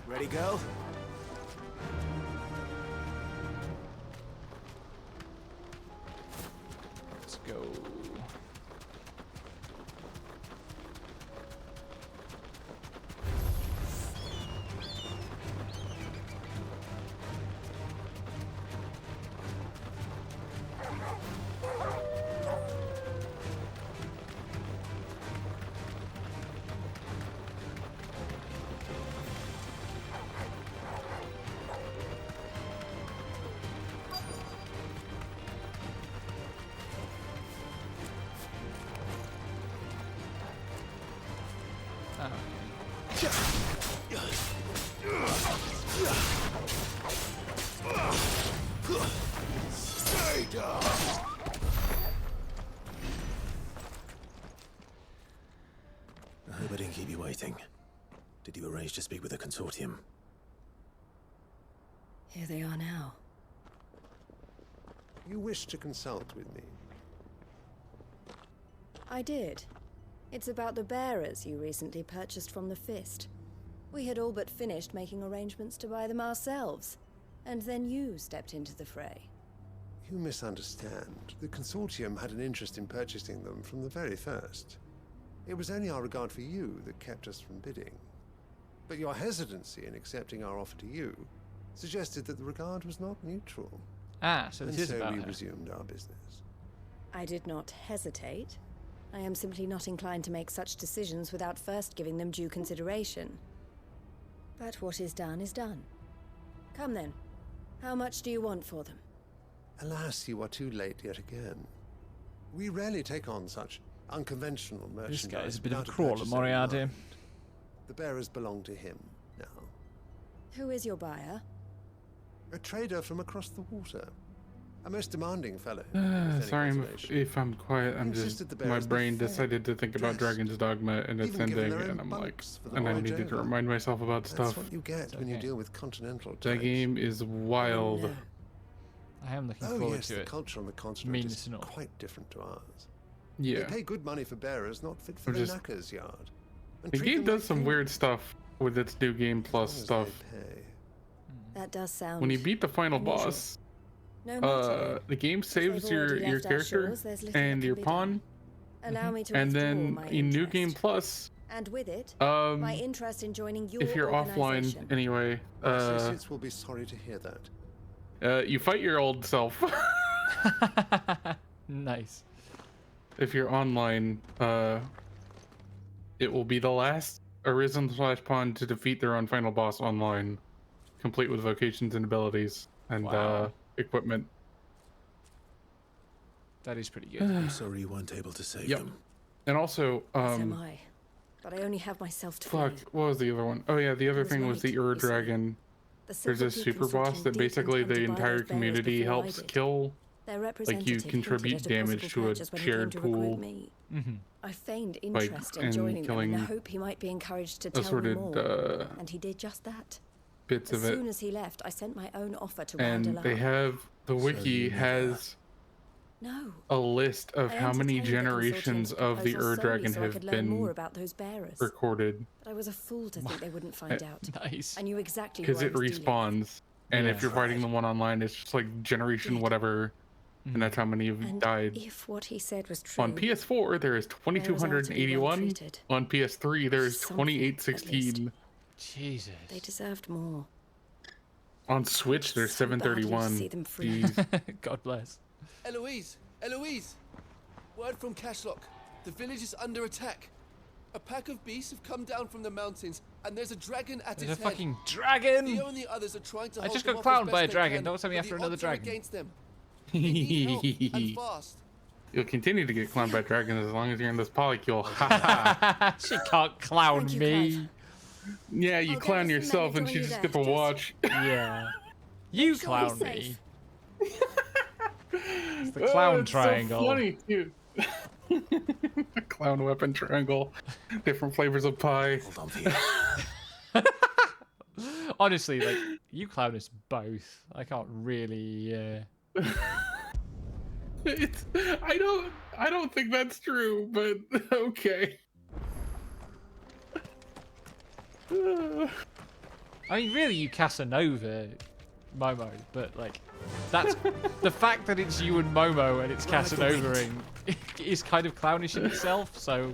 Ready, go? Let's go. Stay down. I hope I didn't keep you waiting. Did you arrange to speak with the consortium? Here they are now. You wish to consult with me? I did. It's about the bearers you recently purchased from the Fist. We had all but finished making arrangements to buy them ourselves, and then you stepped into the fray. You misunderstand. The consortium had an interest in purchasing them from the very first. It was only our regard for you that kept us from bidding. But your hesitancy in accepting our offer to you suggested that the regard was not mutual. Ah, so this is about we her. resumed our business. I did not hesitate. I am simply not inclined to make such decisions without first giving them due consideration. But what is done is done. Come then. How much do you want for them? Alas, you are too late yet again. We rarely take on such unconventional merchandise. This guy is a bit of a without crawler, purchaser in Moriarty. mind. The bearers belong to him now. Who is your buyer? A trader from across the water. A most demanding fellow. with any Sorry conservation. if I'm quiet. I'm insisted just the my bearers be brain fed, decided to think about dressed, Dragon's Dogma and its even given ending, their own and I'm like, bunks for the and I voyage needed to over. remind myself about That's stuff. what you get when you deal with continental That types. game is wild. No. I am looking Oh forward yes, to the it. culture on the continent Means is to know. quite different to ours. Yeah. They pay good money for bearers not fit for I'm their just- knacker's yard. And The treat game them does like some king. weird stuff with its new game plus As stuff. they pay. That does sound... When you beat the final unusual. boss, No matter. the game saves they've your already left our character shores, there's little and that your can be pawn, Allow me to and withdraw then my in New interest. Game Plus, And with it, um, my interest in joining your if you're offline organization. anyway, My associates will be sorry to hear that. you fight your old self. Nice. If you're online, it will be the last Arisen/Pawn to defeat their own final boss online, complete with vocations and abilities and Wow. equipment. That is pretty good. I'm sorry you weren't able to save Yep. them. And also, As am I. But I only have myself to fuck, blame. what was the other one? Oh yeah, the other was thing was right, the Ur you see. Dragon. The There's a Silver Peak super boss Consortium that did basically intend the to buy entire those bearers community before I helps did. kill. Their Like you representative hinted contribute at a damage possible to a purchase when he came shared to recruit pool. me. Mhm. I feigned Like, interest in and joining them in killing the hope he might be encouraged to tell me assorted, more. And he did just that. Bits As of soon it. as he left, I sent my own offer to And Round they Alarm. have, the wiki has No. a list of I how many entertained the generations consortium's of the proposal Ur solely Dragon so I have could learn more been about those bearers. recorded. But I was a fool to think they wouldn't find out. Nice. I knew exactly who Because I it was dealing with. respawns. And if Yeah. you're fighting the one online, it's just like generation whatever. And that's how many have And died. if what he said was true, On PS4, there is 2281. treated. On PS3, there is Something, 2816. Jesus. they deserved more. On Switch, there's So badly to 731. see them free. Jeez. God bless. Eloise! Eloise! Word from Cashlock. The village is under attack. A pack of beasts have come down from the mountains, and there's a dragon at There's its a head. fucking dragon! Theo and the others are trying to I hold just them got off as clowned by a best they dragon. can, Don't send me but after the another odds are dragon. against them. You'll continue to get clowned by dragons as long as you're in this polycule. Ha She can't clown me. Yeah, you clown yourself and she just get to watch. Yeah. You clown me. It's the clown triangle. So funny, too. The clown weapon triangle. Different flavors of pie. Hold on, Honestly, like, you clown us both. I can't really, I don't think that's true, but okay. I mean, really, you Casanova Momo, but, like, that's... the fact that it's you and Momo and it's Casanova-ing is kind of clownish in itself, so...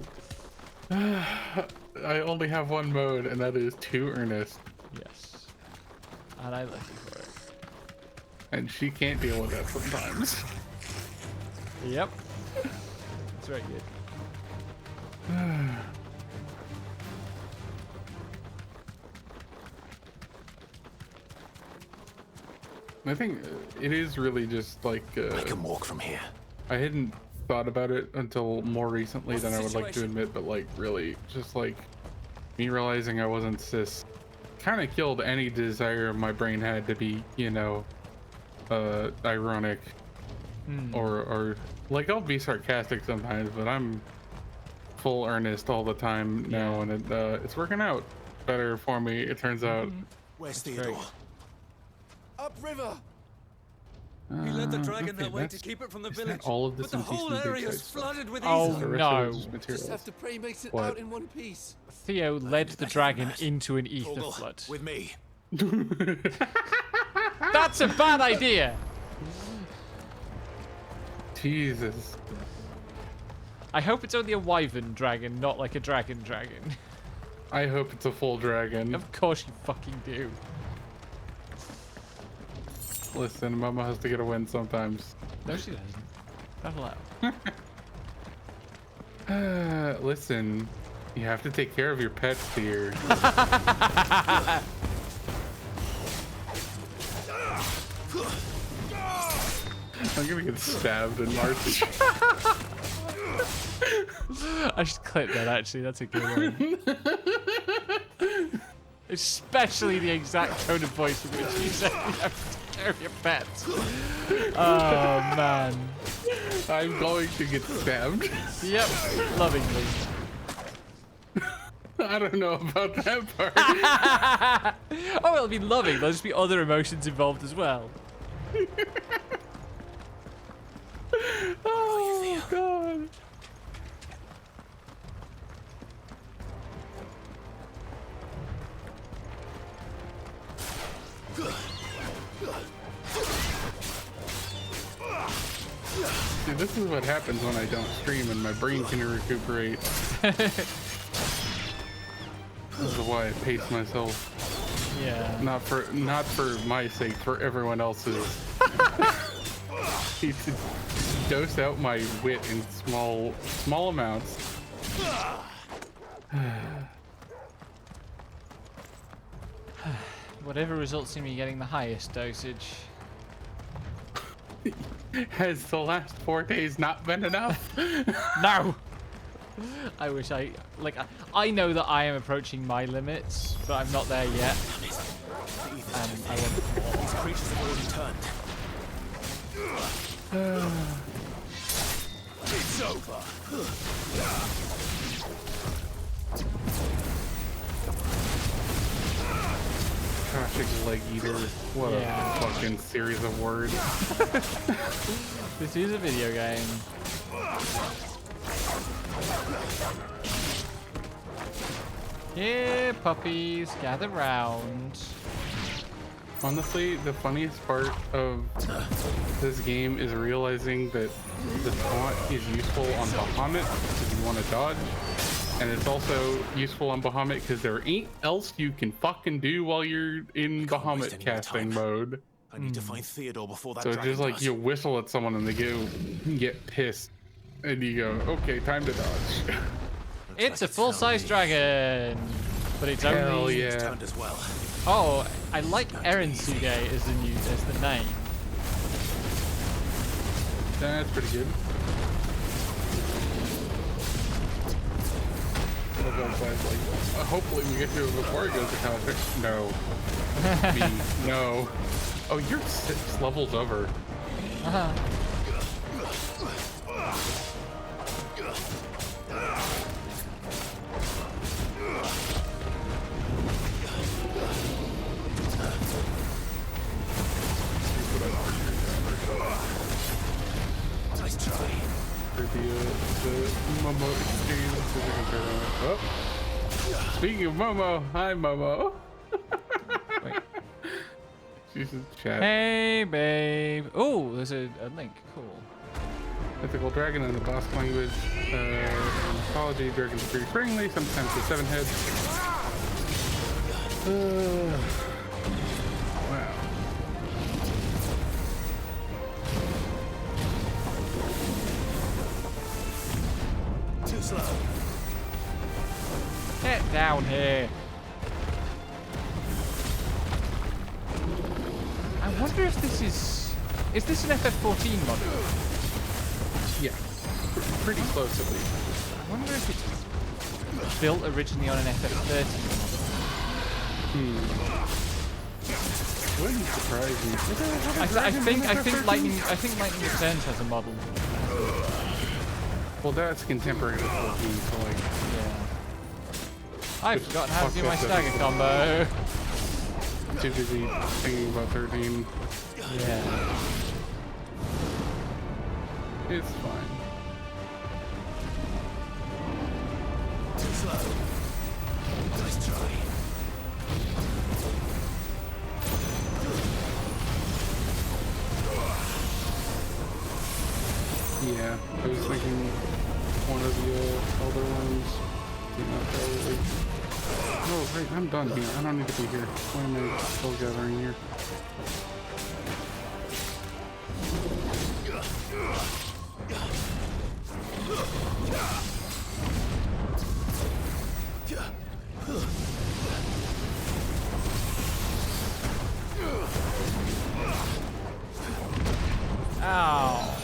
I only have one mode, and that is too earnest. Yes. And I love you for it. And she can't deal with that sometimes. Yep. That's very good. I think it is really just like... I can walk from here. I hadn't thought about it until more recently than I would like to admit, but like really, just like me realizing I wasn't cis kind of killed any desire my brain had to be, you know, ironic or like I'll be sarcastic sometimes, but I'm full earnest all the time now, and it's working out better for me, it turns out. Where's Theodore? Upriver! We led the dragon that way to keep it from the village, all of but the whole area is flooded with Oh ether. no. Just have to pray makes it What? out in one piece. Theo led the dragon into an ether Torgal, flood. with me. That's a bad idea! Jesus. I hope it's only a wyvern dragon, not like a dragon. I hope it's a full dragon. Of course you fucking do. Listen, Mama has to get a win sometimes. No, she doesn't. Not allowed. Listen, you have to take care of your pets here. I'm gonna get stabbed in March. I should clip that actually, that's a good one. Especially the exact tone of voice in which you say you have to take care of your pets. Oh man. I'm going to get stabbed. Yep, lovingly. I don't know about that part. Oh, it'll be loving. There'll just be other emotions involved as well. Oh god. See, this is what happens when I don't stream and my brain can recuperate. This is why I pace myself. Yeah. Not for my sake, for everyone else's. Need to dose out my wit in small amounts. Whatever results in me getting the highest dosage. Has the last 4 days not been enough? No! I wish I know that I am approaching my limits, but I'm not there yet. And I want more. These creatures have already turned. It's over. Traffic leg eater. What a fucking series of words. This is a video game. Yeah, puppies, gather round. Honestly, the funniest part of this game is realizing that the taunt is useful on Bahamut if you want to dodge, and it's also useful on Bahamut because there ain't else you can fucking do while you're in Bahamut casting mode. I need to find Theodore before that So it's dragon just like does. you whistle at someone and they get pissed, and you go, okay, time to dodge. It's a full-size dragon, but it's Hell only. yeah. Turned as well. Oh, I like Erensuge as the name. That's pretty good. Hopefully we get to it before it goes to Calipix. No. Me. No. Oh, you're 6 levels over. Uh-huh. Nice try. For the Momo exchange. Oh. Speaking of Momo, hi Momo. Wait. She's in chat. Hey, babe. Oh, there's a link. Cool. Mythical dragon in the Basque language. In mythology, dragons are pretty friendly, sometimes with 7 heads. Wow. Too slow. Get down here. I wonder if this is this an FF14 model? Yeah, pretty close at least. I wonder if it's built originally on an FF13 model. Wouldn't surprise me. I think Lightning Returns has a model. Well, that's contemporary with 14, so like. Yeah. I've forgotten how to do my stagger combo. Too busy thinking about 13. Yeah. It's fine. Too slow. Nice try. Yeah, I was thinking one of the elder ones did not go like. Oh, right, I'm done here. I don't need to be here. Why am I still gathering here? Ow.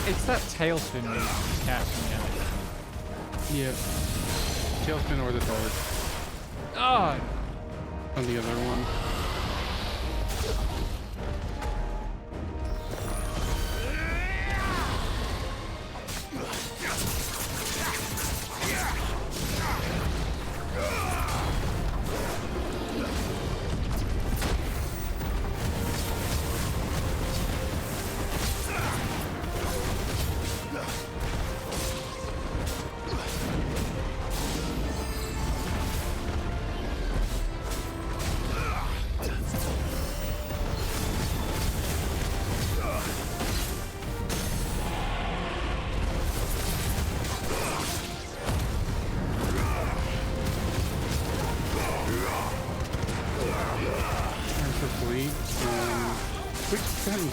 It's that tailspin move that's catching me. Yeah. Tailspin or the dart. Oh. On the other one.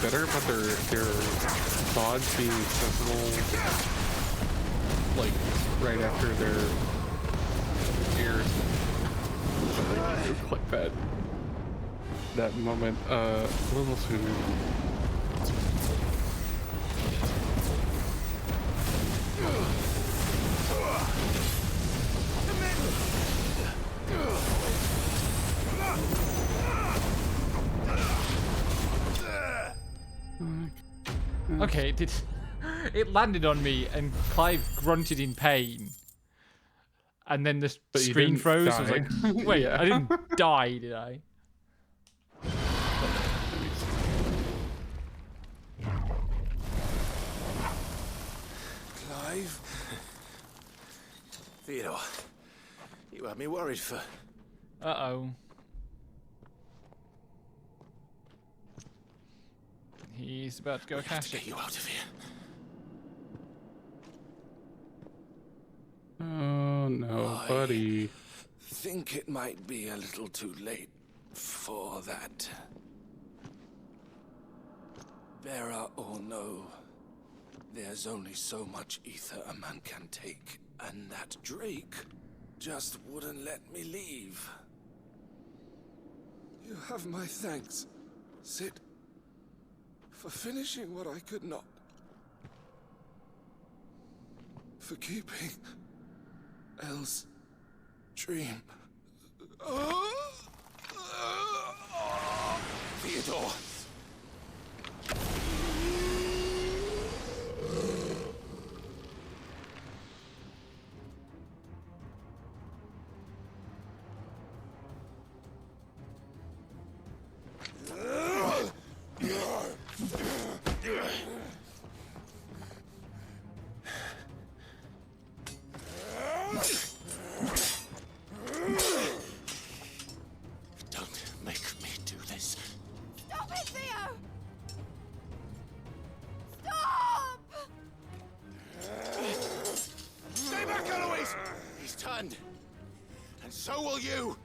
Better about their dodge being accessible, like right after their ears, like that moment a little sooner. Okay, it landed on me and Clive grunted in pain. And then the screen froze. I was like, wait, yeah. I didn't die, did I? Clive? Theodore, you had me worried for... Uh-oh. He's about to go cash it. Get you out of here. Oh no, buddy. Think it might be a little too late for that. Bearer or no, there's only so much ether a man can take, and that Drake just wouldn't let me leave. You have my thanks. Sit. For finishing what I could not. For keeping Elle's dream. Theodore! Don't make me do this. Stop it, Theo! Stop! Stay back, Eloise! He's turned. And so will you!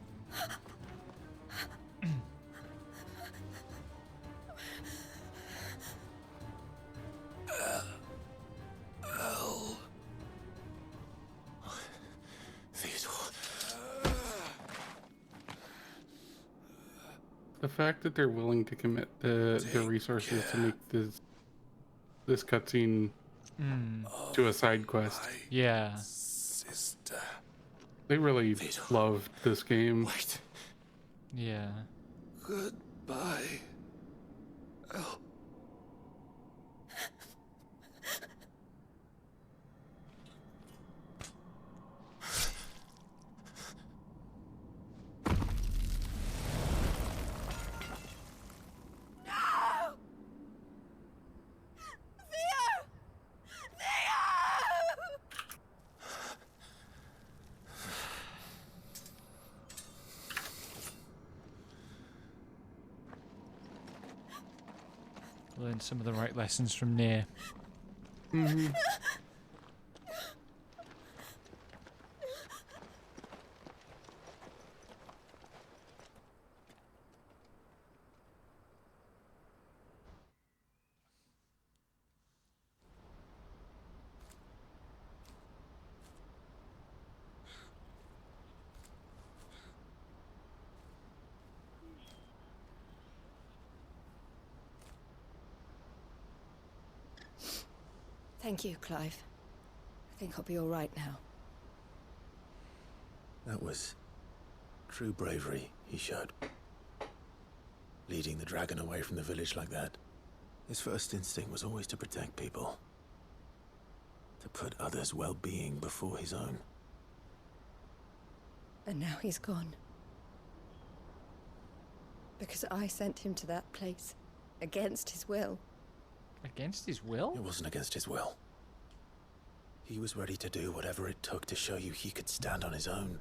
The fact that they're willing to commit the resources to make this cutscene to a side quest. Yeah. Sister. They really loved this game. Yeah. Goodbye. Elle. Learned some of the right lessons from Nier. Thank you, Clive. I think I'll be all right now. That was true bravery he showed. Leading the dragon away from the village like that. His first instinct was always to protect people. To put others' well-being before his own. And now he's gone. Because I sent him to that place. Against his will. Against his will? It wasn't against his will. He was ready to do whatever it took to show you he could stand on his own.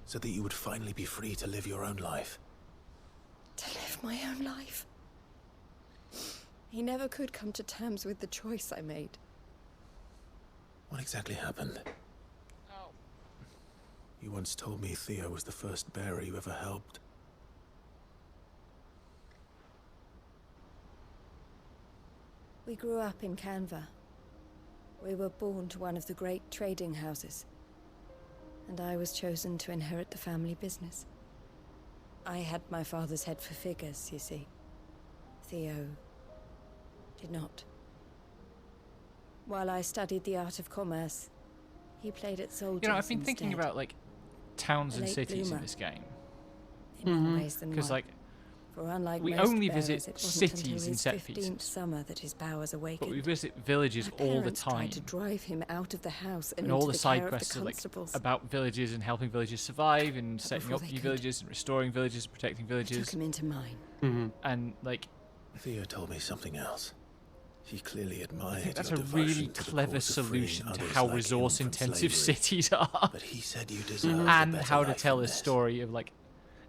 So that you would finally be free to live your own life. To live my own life. He never could come to terms with the choice I made. What exactly happened? Oh. You once told me Theo was the first bearer you ever helped. We grew up in Canva. We were born to one of the great trading houses. And I was chosen to inherit the family business. I had my father's head for figures, you see. Theo did not. While I studied the art of commerce, he played at soldiers. You know, I've been thinking instead. about like towns A and late cities bloomer. in this game. In more ways than Because one. like For unlike we most only bearers, visit it wasn't until cities his and set 15th pieces. summer that his powers awakened. But we visit villages My all the parents time. tried to drive him out of the house and, And into all the the side care quests of are the like constables. about villages and helping villages survive and setting before up they new could, villages and restoring villages and protecting I villages. took him into mine. And like Theo told me something else. He clearly I admired think that's your a really devotion to the clever cause of freeing solution to others how like him resource from intensive slavery. cities are. But he said you deserved and a better how to life tell than a this. story of like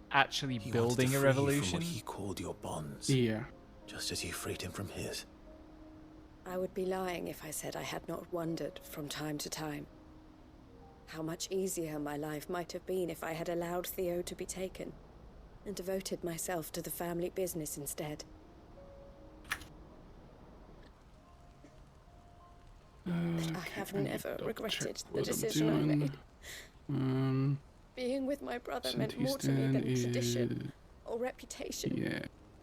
actually He wanted building to a free you from revolution. what he called your bonds. Yeah. Just as you freed him from his. I would be lying if I said I had not wondered from time to time how much easier my life might have been if I had allowed Theo to be taken and devoted myself to the family business instead. But I have never regretted the decision I made. Being with my brother meant more to me than tradition or reputation. Yeah.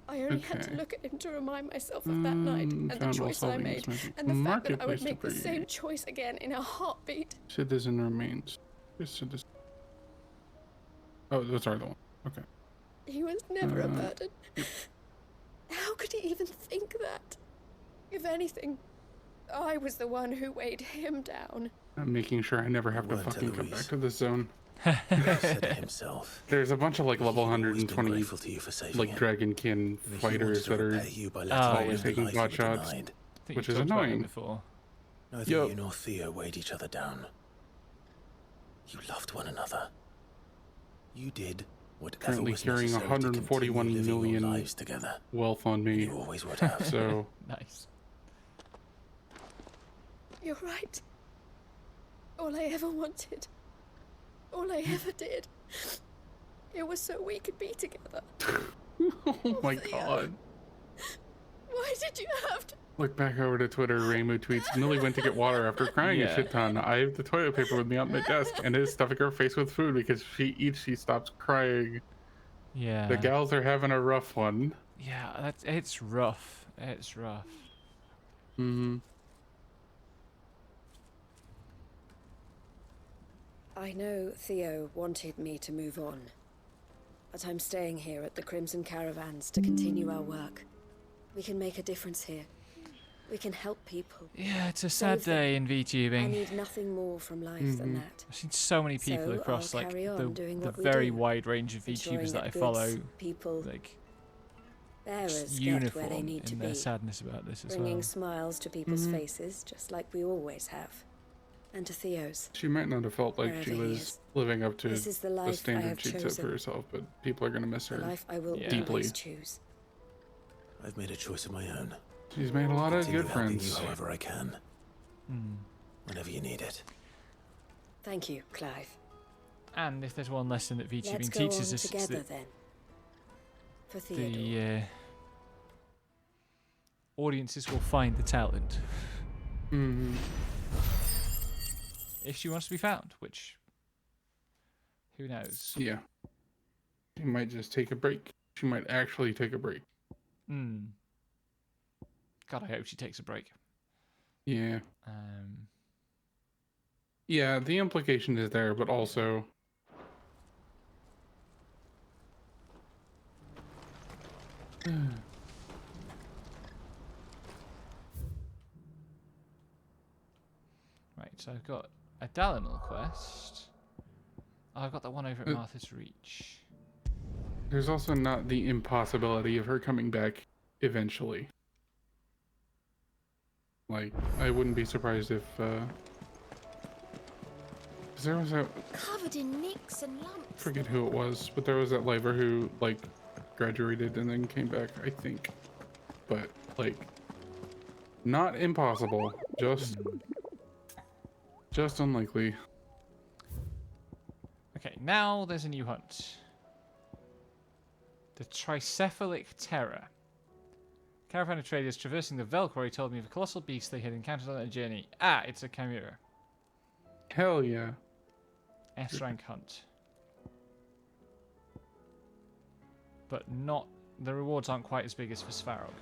I only had to look at him to remind myself of that night and the choice I made, and the fact that I would make the same choice again in a heartbeat. Citizen remains. Oh, those are the one. Okay. He was never a burden. How could he even think that? If anything, I was the one who weighed him down. I'm making sure I never have to fucking come back to this zone. Said himself. There's a bunch of like level 120 like dragonkin fighters that are always taking pot shots, which is annoying. Neither you nor Theo weighed each other down. You loved one another. You did whatever Currently was carrying necessary 141 to continue living your million lives together. wealth on me. You always would have. So nice. You're right. All I ever wanted, all I ever did, it was so we could be together. oh my god. Why did you have to? Look back over to Twitter. Raymu tweets, Millie went to get water after crying a shit ton. I have the toilet paper with me on my desk and is stuffing her face with food because she stops crying. Yeah. The gals are having a rough one. Yeah, it's rough. It's rough. Mm-hmm. I know Theo wanted me to move on, but I'm staying here at the Crimson Caravans to continue our work. We can make a difference here. We can help people. Yeah, it's a sad day in VTubing. I need nothing more from life than that. I've seen so many people across like the we very do, wide range of VTubers that I follow, like bearers uniform get where they need to in their be, sadness about this as bringing well. smiles to people's faces, just like we always have, and to Theo's. She might not have felt like Wherever she he was is. living up to This is the the life I standard have she'd set chosen. for herself, but people are gonna miss The her life I will deeply. always choose. I've made a choice of my own. She's made a lot of Continue good helping friends. you however I can. Whenever you need it. Thank you, Clive. And if there's one lesson that Let's VTubing go teaches on us, it's together that then. For Theodore. the audiences will find the talent. If she wants to be found, which who knows? Yeah. She might just take a break. She might actually take a break. God, I hope she takes a break. Yeah. Yeah, the implication is there, but also Right, so I've got a Dalimil quest. Oh, I've got that one over at Martha's Reach. there's also not the impossibility of her coming back eventually. Like, I wouldn't be surprised if 'cause there was a Covered in nicks and lumps. forget who it was, but there was that liver who like graduated and then came back, I think. But like, not impossible, just unlikely. Okay, now there's a new hunt. The Tricephalic Terror. Caravan of traders traversing the Velcroy told me of a colossal beast they had encountered on their journey. Ah, it's a chimera. Hell yeah. S-rank hunt. But not... the rewards aren't quite as big as for Svarog.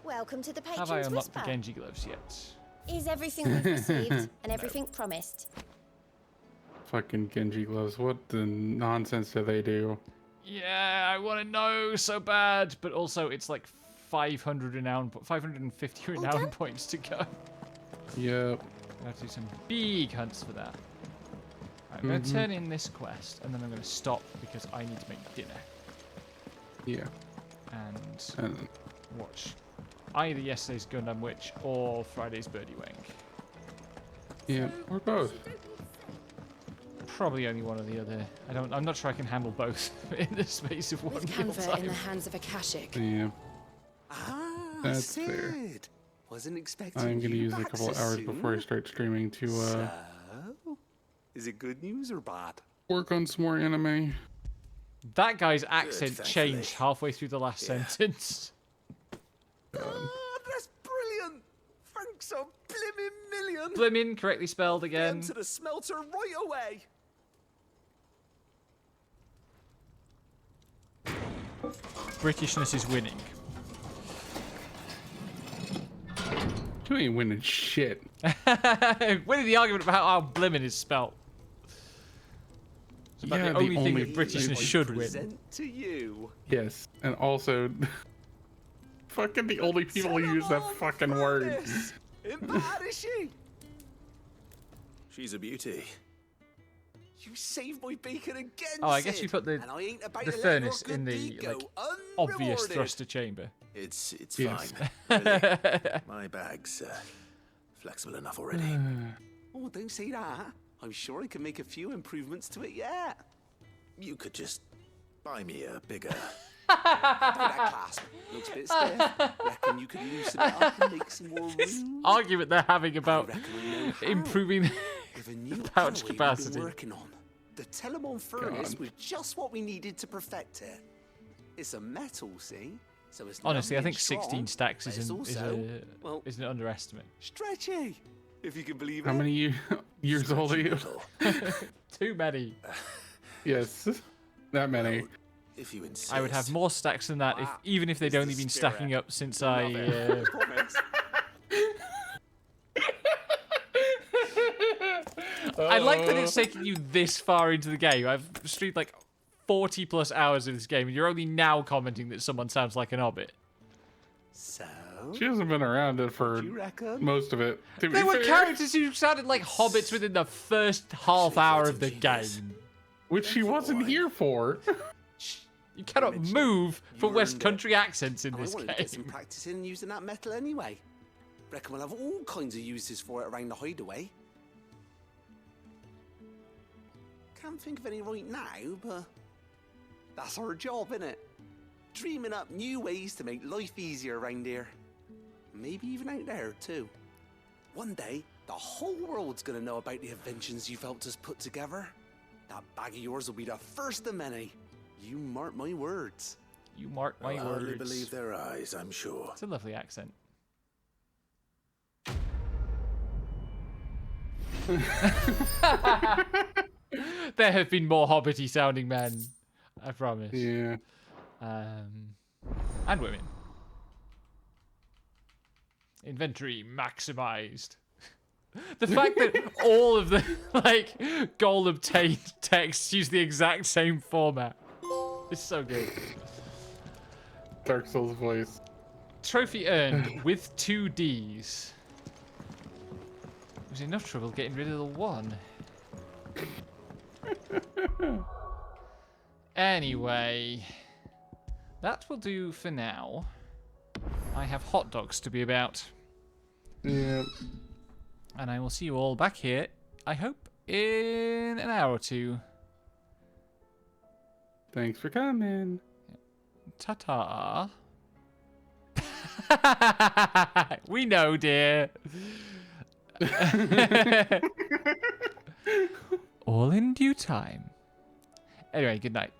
Welcome to the Patron's Have I unlocked Whisper. the Genji gloves yet? Is everything we've received and everything promised? Fucking Genji gloves, what the nonsense do they do? Yeah, I want to know so bad, but also it's like 550 renown points to go. Yep. I have to do some big hunts for that. Right, I'm going to turn in this quest, and then I'm going to stop because I need to make dinner. Yeah. And watch either yesterday's Gundam Witch or Friday's Birdie Wing. Yeah, or both. Probably only one or the other. I'm not sure I can handle both in the space of one With meal Canva in the time. hands of Akashic. Yeah. That's fair. Wasn't expecting I'm gonna you use a back couple so of hours soon. before I start streaming to So, is it good news or bad? work on some more anime. That guy's accent thankfully. changed halfway through the last sentence. That's brilliant! Thanks a blimmin' million! Blimmin, correctly spelled Get again. 'em to the smelter right away! Britishness is winning. You ain't winning shit. Winning the argument about how blimmin' is spelt. It's about Yeah, the only thing that Britishness should win. Present to you. Yes, and also, fucking the only people who use that fucking word. Bad, is she? She's a beauty. You saved my bacon again, Oh, I guess Sid, you put the and I ain't about to let furnace your in good the deed like, go obvious unrewarded. thruster chamber. It's Yes. fine. Really. My bag's flexible enough already. Oh, don't say that. I'm sure I can make a few improvements to it yet. You could just buy me a bigger. That clasp looks a bit stiff. Reckon you could loosen it up and make some more room? Argument they're having about improving With a new the pouch alloy we've capacity. been working on. The Telemon furnace was just what we needed to perfect it. It's a metal, see? So it's Honestly, I lovely think and strong, 16 stacks but is it's also, well, an underestimate. stretchy, if you can believe How it. many years old are you? Too many. Yes, that many. If you insist. I would have more stacks than that, even if they'd only been stacking up since I. I like that it's taking you this far into the game. I've streamed like 40 plus hours of this game, and you're only now commenting that someone sounds like an hobbit. So. She hasn't been around it for most of it. To There be were fair. characters who sounded like hobbits within the first half hour of the game. Which she wasn't here for. You cannot move for West Country accents in And this I wanted to get some game. practice in using that metal anyway. Reckon we'll have all kinds of uses for it around the hideaway. Can't think of any right now, but that's our job, innit? Dreaming up new ways to make life easier around here. Maybe even out there, too. One day, the whole world's gonna know about the inventions you've helped us put together. That bag of yours will be the first of many. You mark my words. You mark my I'll hardly words. believe their eyes, I'm sure. It's a lovely accent. There have been more hobbity sounding men, I promise. Yeah. And women. Inventory maximized. The fact that all of the like goal obtained texts use the exact same format is so good. Dark Souls voice. Trophy earned with 2 Ds. It was enough trouble getting rid of the 1. Anyway, that will do for now. I have hot dogs to be about. Yeah. And I will see you all back here, I hope, in an hour or 2. Thanks for coming. Ta-ta. We know, dear. All in due time. Anyway, good night.